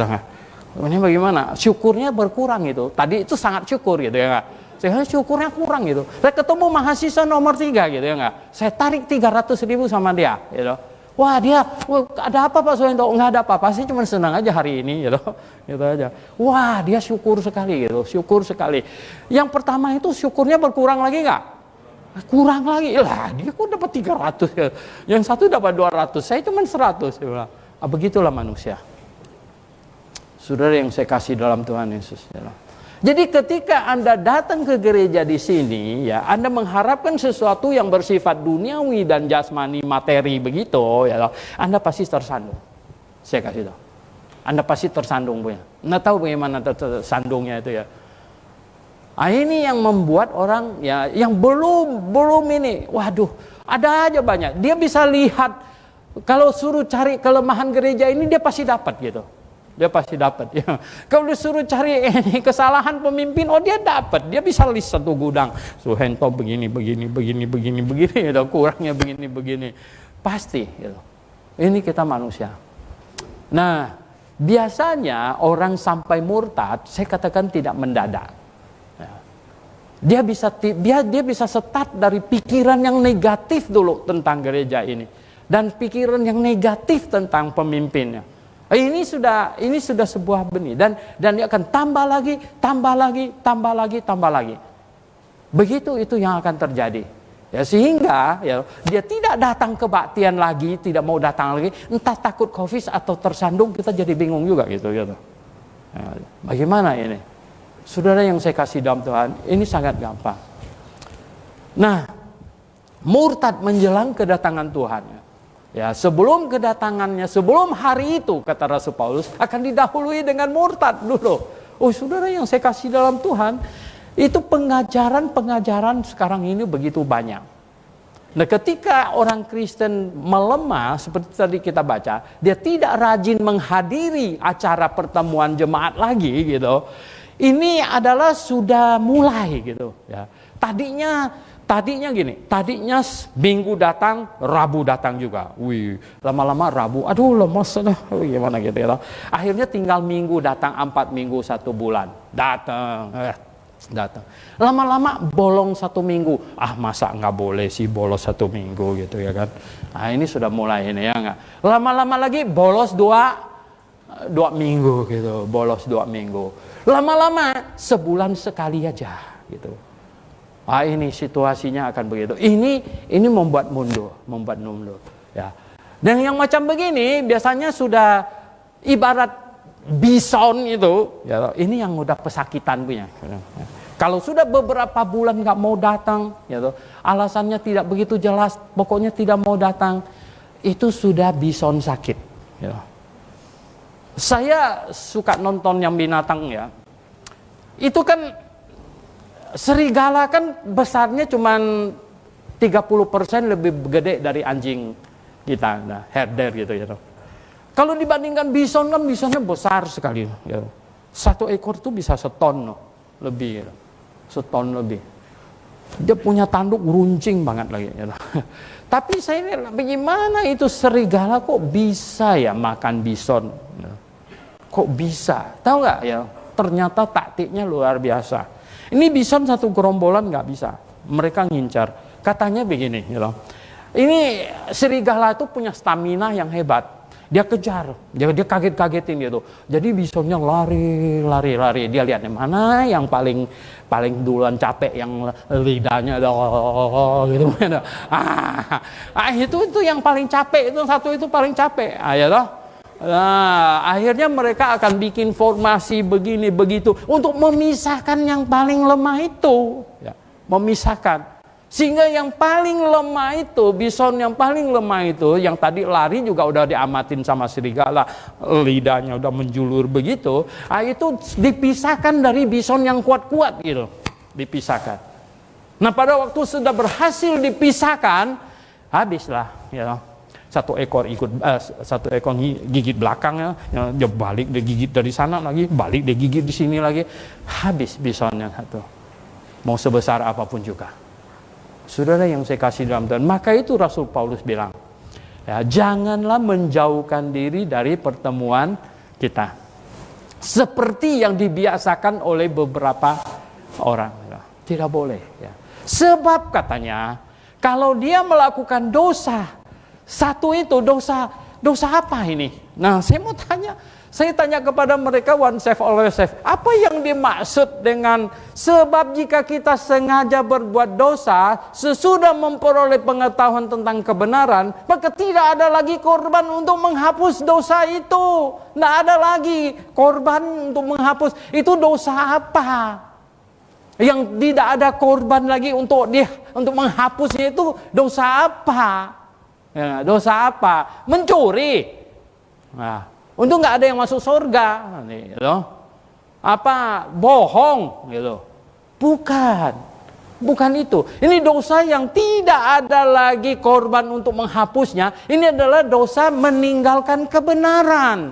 Ini bagaimana? Syukurnya berkurang gitu. Tadi itu sangat syukur gitu ya enggak? Saya syukurnya kurang gitu. Saya ketemu mahasiswa nomor 3 gitu ya enggak. Saya tarik 300.000 sama dia gitu. Wah dia, ada apa Pak Suwinto? Enggak ada apa-apa, saya cuma senang aja hari ini gitu. Gitu aja. Wah dia syukur sekali gitu, syukur sekali. Yang pertama itu syukurnya berkurang lagi enggak? Kurang lagi. Lah dia kok dapat 300 ya. Yang satu dapat 200, saya cuma 100 ya. Begitulah manusia. Saudara yang saya kasih dalam Tuhan Yesus ya. Jadi ketika Anda datang ke gereja di sini, ya Anda mengharapkan sesuatu yang bersifat duniawi dan jasmani materi begitu, ya Anda pasti tersandung. Saya kasih tahu, Anda pasti tersandung punya. Anda tahu bagaimana tersandungnya itu ya. Ini yang membuat orang ya yang belum ini, waduh, ada aja banyak. Dia bisa lihat kalau suruh cari kelemahan gereja ini dia pasti dapat gitu. Dia pasti dapat ya. Kalau disuruh cari kesalahan pemimpin, dia dapat. Dia bisa list satu gudang. Suhento begini, gitu. Kurangnya begini. Pasti gitu. Ini kita manusia. Nah, biasanya orang sampai murtad, saya katakan tidak mendadak. Ya. Dia bisa start dari pikiran yang negatif dulu tentang gereja ini dan pikiran yang negatif tentang pemimpinnya. Ini sudah sebuah benih dan dia akan tambah lagi. Begitu itu yang akan terjadi. Ya sehingga ya dia tidak datang kebaktian lagi, tidak mau datang lagi, entah takut Covid atau tersandung, kita jadi bingung juga gitu. Ya, bagaimana ini? Saudara yang saya kasih dalam Tuhan, ini sangat gampang. Nah, murtad menjelang kedatangan Tuhan. Ya, sebelum kedatangannya, sebelum hari itu, kata Rasul Paulus, akan didahului dengan murtad dulu. Oh saudara yang saya kasih dalam Tuhan, itu pengajaran-pengajaran sekarang ini begitu banyak. Nah ketika orang Kristen melemah, seperti tadi kita baca, dia tidak rajin menghadiri acara pertemuan jemaat lagi gitu. Ini adalah sudah mulai gitu ya. Tadinya gini, tadinya Minggu datang, Rabu datang juga. Wih, lama-lama Rabu, aduh lemas dah, gimana gitu ya. Akhirnya tinggal Minggu datang 4 minggu 1 bulan. Datang. Lama-lama bolong 1 minggu. Ah masa nggak boleh sih bolos 1 minggu gitu ya kan. Nah ini sudah mulai ini ya nggak. Lama-lama lagi bolos 2 minggu gitu, bolos 2 minggu. Lama-lama sebulan sekali aja gitu. Ah ini situasinya akan begitu. Ini membuat mundur ya. Dan yang macam begini biasanya sudah ibarat bison itu, ya. Ini yang udah pesakitan punya. Kalau sudah beberapa bulan nggak mau datang, ya, alasannya tidak begitu jelas, pokoknya tidak mau datang, itu sudah bison sakit. Ya. Saya suka nonton yang binatang ya. Itu kan serigala kan besarnya cuma 30% lebih gede dari anjing kita, nah, herder gitu ya. Kalau dibandingkan bison kan bisonnya besar sekali. Ya. 1 ekor tuh bisa seton lebih, ya. Seton lebih. Dia punya tanduk runcing banget lagi. Ya. Tapi saya lihat bagaimana itu serigala kok bisa ya makan bison? Ya. Kok bisa? Tahu nggak ya? Ternyata taktiknya luar biasa. Ini bison 1 gerombolan nggak bisa, mereka ngincar. Katanya begini, gitu. Ini serigala itu punya stamina yang hebat. Dia kejar, dia kaget-kagetin gitu. Jadi bisonnya lari. Dia lihat mana yang paling duluan capek, yang lidahnya gitu. Itu yang paling capek, itu satu itu paling capek. Ya toh. Nah, akhirnya mereka akan bikin formasi begini begitu untuk memisahkan yang paling lemah itu, ya, memisahkan. Sehingga yang paling lemah itu, bison yang paling lemah itu, yang tadi lari juga udah diamatin sama serigala, lidahnya udah menjulur begitu, itu dipisahkan dari bison yang kuat-kuat gitu, dipisahkan. Nah pada waktu sudah berhasil dipisahkan, habislah, ya. 1 ekor gigit belakangnya, ya, dia balik dia gigit dari sana lagi, balik dia gigit di sini lagi, habis bisonnya satu. Mau sebesar apapun juga. Saudara yang saya kasih dalam Tuhan, maka itu Rasul Paulus bilang, ya, janganlah menjauhkan diri dari pertemuan kita, seperti yang dibiasakan oleh beberapa orang. Ya, tidak boleh. Ya. Sebab katanya, kalau dia melakukan dosa, satu itu dosa apa ini? Nah, saya tanya kepada mereka, one safe always safe. Apa yang dimaksud dengan sebab jika kita sengaja berbuat dosa sesudah memperoleh pengetahuan tentang kebenaran, maka tidak ada lagi korban untuk menghapus dosa itu. Tidak ada lagi korban untuk menghapus. Itu dosa apa? Yang tidak ada korban lagi untuk menghapusnya itu dosa apa? Ya, dosa apa? Mencuri. Nah, untung nggak ada yang masuk surga, gitu. Apa? Bohong, gitu. Bukan itu. Ini dosa yang tidak ada lagi korban untuk menghapusnya. Ini adalah dosa meninggalkan kebenaran.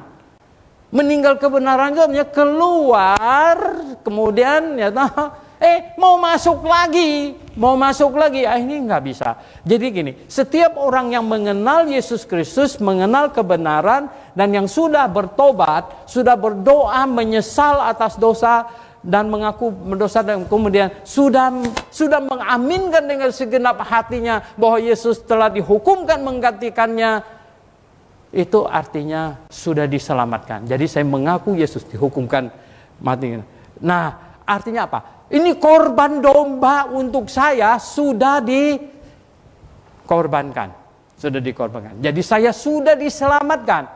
Meninggal kebenaran itu artinya keluar, kemudian ya mau masuk lagi, ini nggak bisa. Jadi gini, setiap orang yang mengenal Yesus Kristus, mengenal kebenaran, dan yang sudah bertobat, sudah berdoa menyesal atas dosa dan mengaku berdosa, dan kemudian sudah mengaminkan dengan segenap hatinya bahwa Yesus telah dihukumkan menggantikannya, itu artinya sudah diselamatkan. Jadi saya mengaku Yesus dihukumkan mati. Nah, artinya apa? Ini korban domba untuk saya sudah dikorbankan. Jadi saya sudah diselamatkan.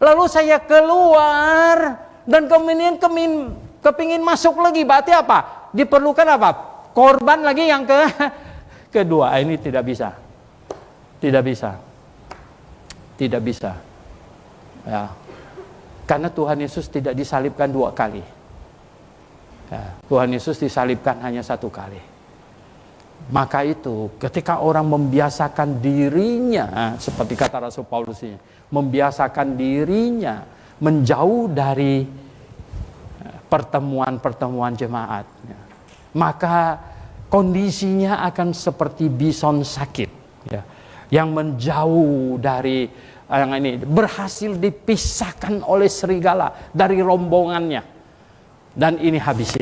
Lalu saya keluar dan kemudian kepingin masuk lagi. Berarti apa? Diperlukan apa? Korban lagi yang kedua. Ini tidak bisa. Tidak bisa. Ya. Karena Tuhan Yesus tidak disalibkan 2 kali. Ya, Tuhan Yesus disalibkan hanya satu kali. Maka itu ketika orang membiasakan dirinya, seperti kata Rasul Paulus ini, membiasakan dirinya menjauh dari pertemuan-pertemuan jemaat, maka kondisinya akan seperti bison sakit, ya, yang menjauh dari yang ini, berhasil dipisahkan oleh serigala dari rombongannya, dan ini habis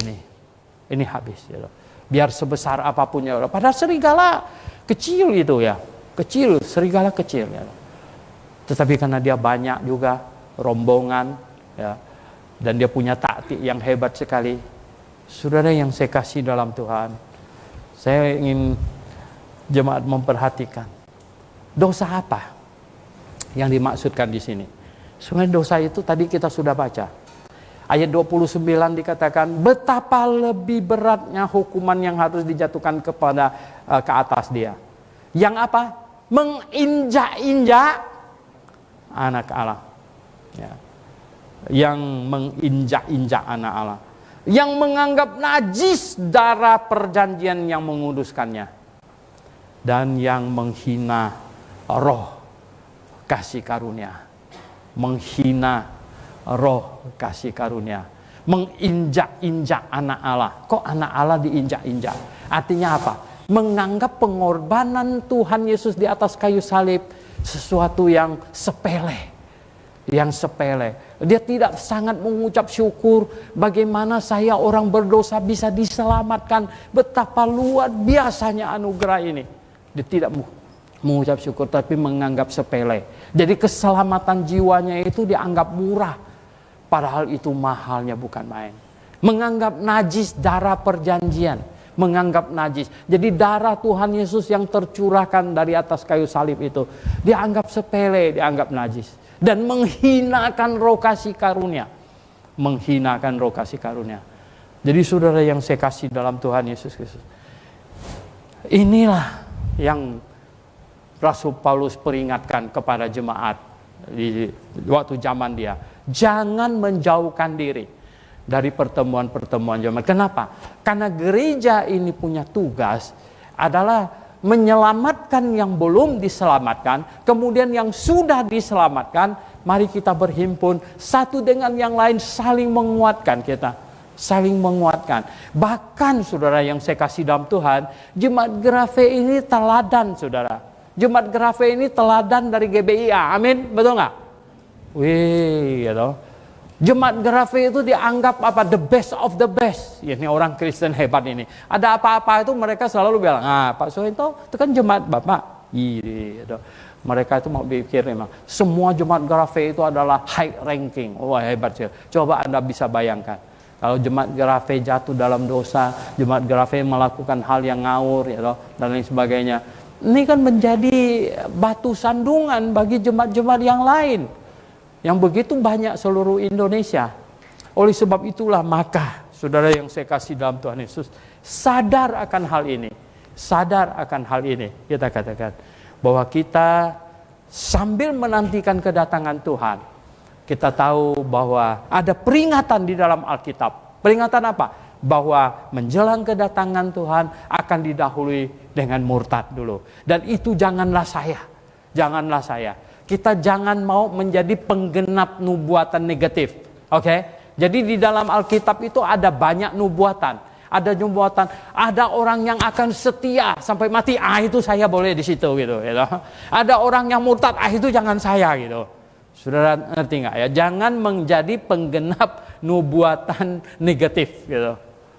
ini habis, ya, biar sebesar apapun ya. Padahal serigala kecil itu ya, serigala kecil ya. Tetapi karena dia banyak juga rombongan, ya, dan dia punya taktik yang hebat sekali. Saudara yang saya kasih dalam Tuhan, saya ingin jemaat memperhatikan dosa apa yang dimaksudkan di sini. Sebenarnya dosa itu tadi kita sudah baca. Ayat 29 dikatakan betapa lebih beratnya hukuman yang harus dijatuhkan kepada ke atas dia. Yang apa? Menginjak-injak anak Allah. Ya. Yang menginjak-injak anak Allah. Yang menganggap najis darah perjanjian yang menguduskannya. Dan yang menghina roh kasih karunia. Menghina roh kasih karunia. Menginjak-injak anak Allah. Kok anak Allah diinjak-injak? Artinya apa? Menganggap pengorbanan Tuhan Yesus di atas kayu salib sesuatu yang sepele. Yang sepele. Dia tidak sangat mengucap syukur bagaimana saya orang berdosa bisa diselamatkan. Betapa luar biasanya anugerah ini. Dia tidak mengucap syukur tapi menganggap sepele. Jadi keselamatan jiwanya itu dianggap murah. Padahal itu mahalnya bukan main. Menganggap najis darah perjanjian. Menganggap najis. Jadi darah Tuhan Yesus yang tercurahkan dari atas kayu salib itu dianggap sepele, dianggap najis. Dan menghinakan roh kasih karunia. Menghinakan roh kasih karunia. Jadi saudara yang saya kasih dalam Tuhan Yesus Kristus, inilah yang Rasul Paulus peringatkan kepada jemaat di waktu zaman dia. Jangan menjauhkan diri dari pertemuan-pertemuan jemaat. Kenapa? Karena gereja ini punya tugas adalah menyelamatkan yang belum diselamatkan, kemudian yang sudah diselamatkan, mari kita berhimpun satu dengan yang lain, saling menguatkan kita, saling menguatkan. Bahkan saudara yang saya kasih dalam Tuhan, jemaat Grafe ini teladan saudara. Jemaat Grafe ini teladan dari GBIA, amin, betul nggak? Wih, gitu. Jemaat Grafe itu dianggap apa? The best of the best. Ya, ini orang Kristen hebat ini. Ada apa-apa itu mereka selalu bilang, Pak Soeharto itu kan jemaat Bapak. Gitu. Mereka itu mau pikir memang semua jemaat Grafe itu adalah high ranking. Wah, hebat sih. Coba Anda bisa bayangkan. Kalau jemaat Grafe jatuh dalam dosa, jemaat Grafe melakukan hal yang ngawur, ya, dan lain sebagainya. Ini kan menjadi batu sandungan bagi jemaat-jemaat yang lain. Yang begitu banyak seluruh Indonesia. Oleh sebab itulah maka saudara yang saya kasih dalam Tuhan Yesus, sadar akan hal ini. Sadar akan hal ini. Kita katakan bahwa kita sambil menantikan kedatangan Tuhan, kita tahu bahwa ada peringatan di dalam Alkitab. Peringatan apa? Bahwa menjelang kedatangan Tuhan akan didahului dengan murtad dulu. Dan itu janganlah saya. Janganlah saya. Kita jangan mau menjadi penggenap nubuatan negatif. Oke? Jadi di dalam Alkitab itu ada banyak nubuatan. Ada nubuatan, ada orang yang akan setia sampai mati. Itu saya boleh di situ gitu. Ada orang yang murtad. Itu jangan saya gitu. Saudara ngerti nggak ya? Jangan menjadi penggenap nubuatan negatif gitu.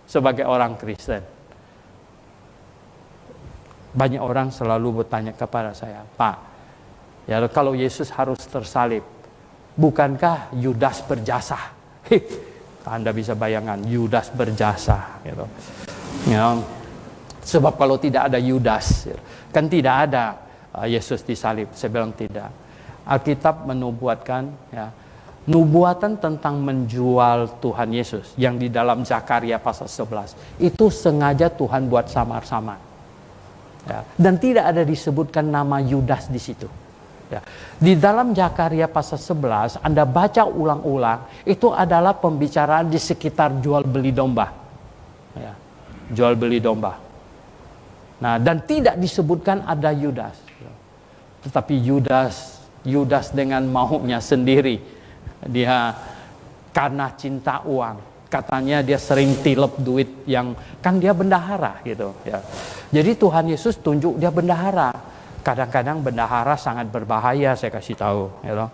Sebagai orang Kristen. Banyak orang selalu bertanya kepada saya, Pak, ya, kalau Yesus harus tersalib, bukankah Yudas berjasa? Anda bisa bayangkan Yudas berjasa, gitu. Ya, sebab kalau tidak ada Yudas, kan tidak ada Yesus disalib. Saya bilang tidak. Alkitab menubuatkan, ya, nubuatan tentang menjual Tuhan Yesus yang di dalam Zakaria pasal 11 itu sengaja Tuhan buat samar-samar. Ya, dan tidak ada disebutkan nama Yudas di situ. Ya. Di dalam Zakaria pasal 11, Anda baca ulang-ulang, itu adalah pembicaraan di sekitar jual beli domba. ya. Jual beli domba. Nah, dan tidak disebutkan ada Yudas. Tetapi Yudas dengan maunya sendiri, dia karena cinta uang, katanya dia sering tilep duit yang kan dia bendahara gitu ya. Jadi Tuhan Yesus tunjuk dia bendahara. Kadang-kadang bendahara sangat berbahaya, saya kasih tahu, ya,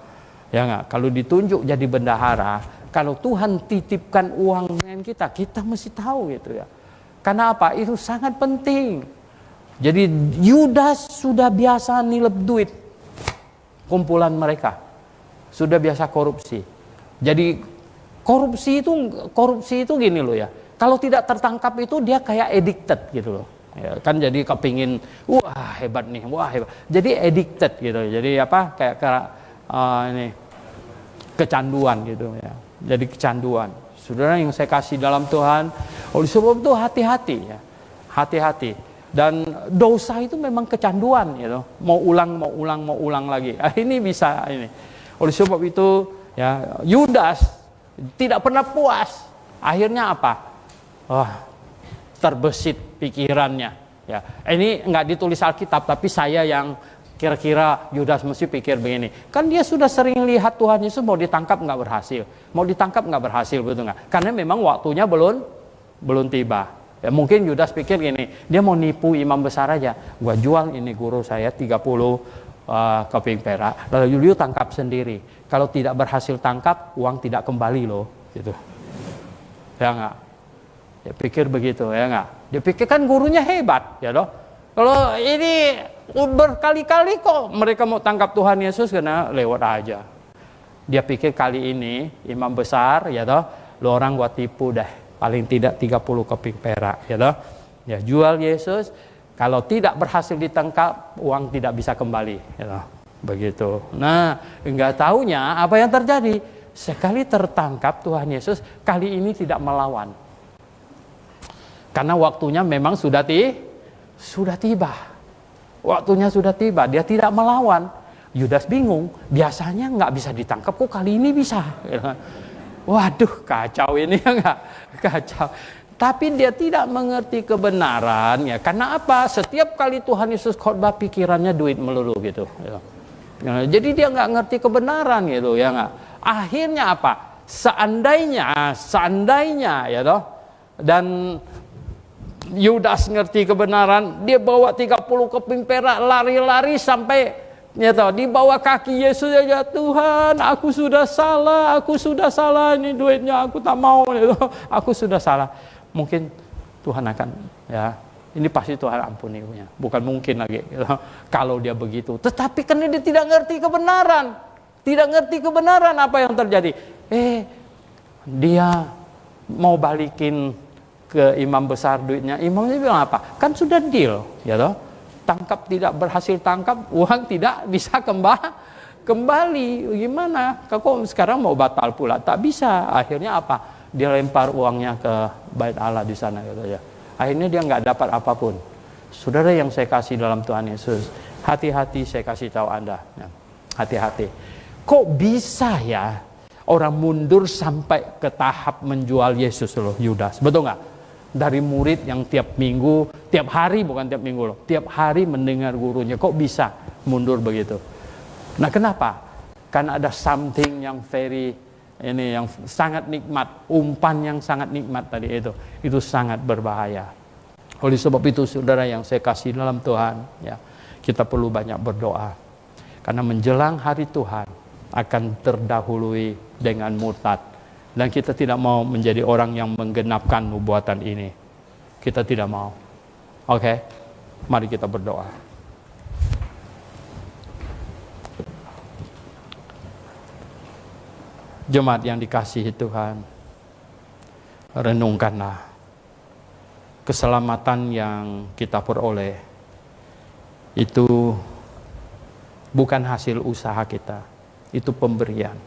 ya nggak. Kalau ditunjuk jadi bendahara, kalau Tuhan titipkan uang dengan kita mesti tahu gitu ya. Karena apa? Itu sangat penting. Jadi Yudas sudah biasa nilep duit kumpulan mereka, sudah biasa korupsi. Jadi korupsi itu gini loh ya. Kalau tidak tertangkap itu dia kayak addicted gitu loh. Ya, kan jadi kepingin, wah hebat nih, wah hebat. Jadi addicted gitu. Jadi apa? Kayak ini kecanduan gitu ya. Jadi kecanduan. Saudara yang saya kasih dalam Tuhan, oleh sebab itu hati-hati ya. Hati-hati. Dan dosa itu memang kecanduan gitu. Mau ulang lagi. Ini bisa ini. Oleh sebab itu ya, Yudas tidak pernah puas. Akhirnya apa? Terbesit pikirannya. Ya, ini nggak ditulis Alkitab, tapi saya yang kira-kira Yudas mesti pikir begini. Kan dia sudah sering lihat Tuhan Yesus mau ditangkap nggak berhasil, betul nggak? Karena memang waktunya belum tiba. Ya, mungkin Yudas pikir gini, dia mau nipu imam besar aja. Gua jual ini guru saya 30 keping perak, lalu you tangkap sendiri. Kalau tidak berhasil tangkap, uang tidak kembali loh, gitu. Ya nggak? Dia pikir begitu, ya nggak? Dia pikir kan gurunya hebat, ya loh. Kalau ini berkali-kali kok mereka mau tangkap Tuhan Yesus, karena lewat aja. Dia pikir kali ini imam besar, ya toh, lo orang gua tipu deh, paling tidak 30 keping perak, ya toh. Ya jual Yesus, kalau tidak berhasil ditangkap, uang tidak bisa kembali, ya toh. Begitu. Nah, enggak taunya apa yang terjadi. Sekali tertangkap Tuhan Yesus, kali ini tidak melawan. Karena waktunya memang sudah tiba. Waktunya sudah tiba, dia tidak melawan. Yudas bingung, biasanya nggak bisa ditangkap, kok kali ini bisa? Waduh, kacau ini ya nggak? Kacau. Tapi dia tidak mengerti kebenaran, ya. Karena apa? Setiap kali Tuhan Yesus khotbah pikirannya duit melulu gitu. Ya. Jadi dia nggak ngerti kebenaran gitu, ya nggak? Akhirnya apa? Seandainya, ya toh. Dan Yudas ngerti kebenaran, dia bawa 30 keping perak, lari-lari sampai ya tahu di bawah kaki Yesus aja. Tuhan, aku sudah salah, ini duitnya aku tak mau, gitu. Aku sudah salah. Mungkin Tuhan akan, ya, ini pasti Tuhan ampuni punya. Bukan mungkin lagi, gitu. Kalau dia begitu. Tetapi karena dia tidak ngerti kebenaran, apa yang terjadi? Dia mau balikin ke imam besar duitnya. Imamnya bilang apa? Kan sudah deal, ya toh. Tangkap tidak berhasil tangkap, uang tidak bisa kembali. Gimana? Kok sekarang mau batal pula? Tak bisa. Akhirnya apa? Dia lempar uangnya ke Bait Allah di sana, gitu ya. Akhirnya dia nggak dapat apapun. Saudara yang saya kasih dalam Tuhan Yesus, hati-hati, saya kasih tahu Anda. Ya, hati-hati. Kok bisa ya orang mundur sampai ke tahap menjual Yesus loh, Yudas? Betul nggak? Dari murid yang tiap hari mendengar gurunya, kok bisa mundur begitu? Nah, kenapa? Karena ada something yang yang sangat nikmat, umpan yang sangat nikmat tadi itu sangat berbahaya. Oleh sebab itu, saudara yang saya kasih dalam Tuhan, ya, kita perlu banyak berdoa. Karena menjelang hari Tuhan akan terdahului dengan murtad. Dan kita tidak mau menjadi orang yang menggenapkan nubuatan ini. Kita tidak mau. Oke? Mari kita berdoa. Jemaat yang dikasihi Tuhan, renungkanlah keselamatan yang kita peroleh. Itu bukan hasil usaha kita. Itu pemberian.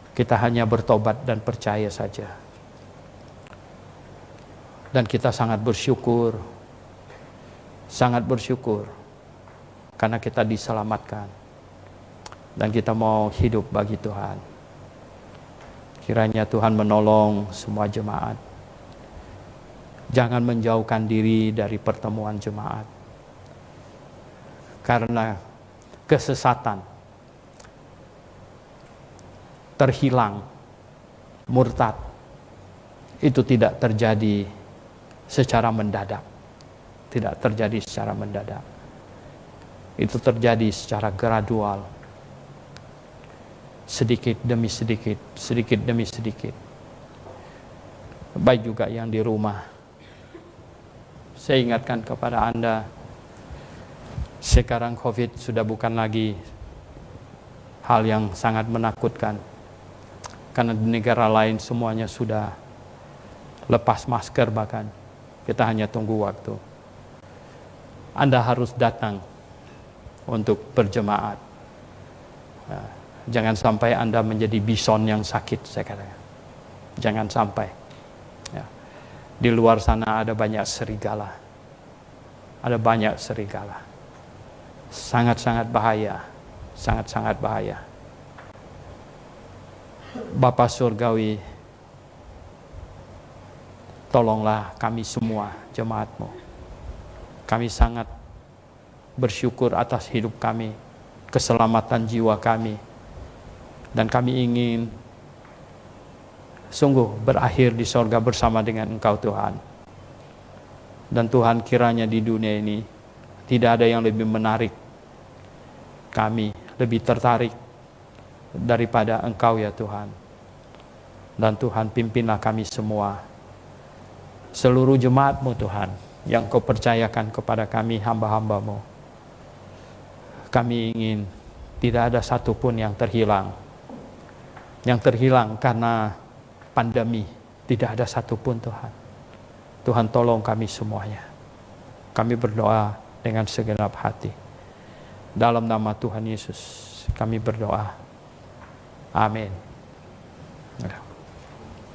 Kita hanya bertobat dan percaya saja. Dan kita sangat bersyukur karena kita diselamatkan. Dan kita mau hidup bagi Tuhan. Kiranya Tuhan menolong semua jemaat. Jangan menjauhkan diri dari pertemuan jemaat. Karena kesesatan, terhilang, murtad, itu tidak terjadi secara mendadak. Tidak terjadi secara mendadak. Itu terjadi secara gradual. Sedikit demi sedikit, sedikit demi sedikit. Baik juga yang di rumah. Saya ingatkan kepada Anda, sekarang COVID sudah bukan lagi hal yang sangat menakutkan. Karena di negara lain semuanya sudah lepas masker bahkan. Kita hanya tunggu waktu. Anda harus datang untuk berjemaat. Jangan sampai Anda menjadi bison yang sakit, saya katakan. Jangan sampai. Ya. Di luar sana ada banyak serigala. Ada banyak serigala. Sangat-sangat bahaya. Sangat-sangat bahaya. Bapa Surgawi, tolonglah kami semua, jemaat-Mu. Kami sangat bersyukur atas hidup kami, keselamatan jiwa kami. Dan kami ingin sungguh berakhir di sorga bersama dengan Engkau Tuhan. Dan Tuhan, kiranya di dunia ini tidak ada yang lebih menarik kami, lebih tertarik daripada Engkau ya Tuhan. Dan Tuhan, pimpinlah kami semua, seluruh jemaat-Mu Tuhan, yang Kau percayakan kepada kami hamba-hamba-Mu. Kami ingin tidak ada satupun yang terhilang. Yang terhilang karena pandemi, tidak ada satupun Tuhan. Tuhan, tolong kami semuanya. Kami berdoa dengan segenap hati. Dalam nama Tuhan Yesus kami berdoa. Amin.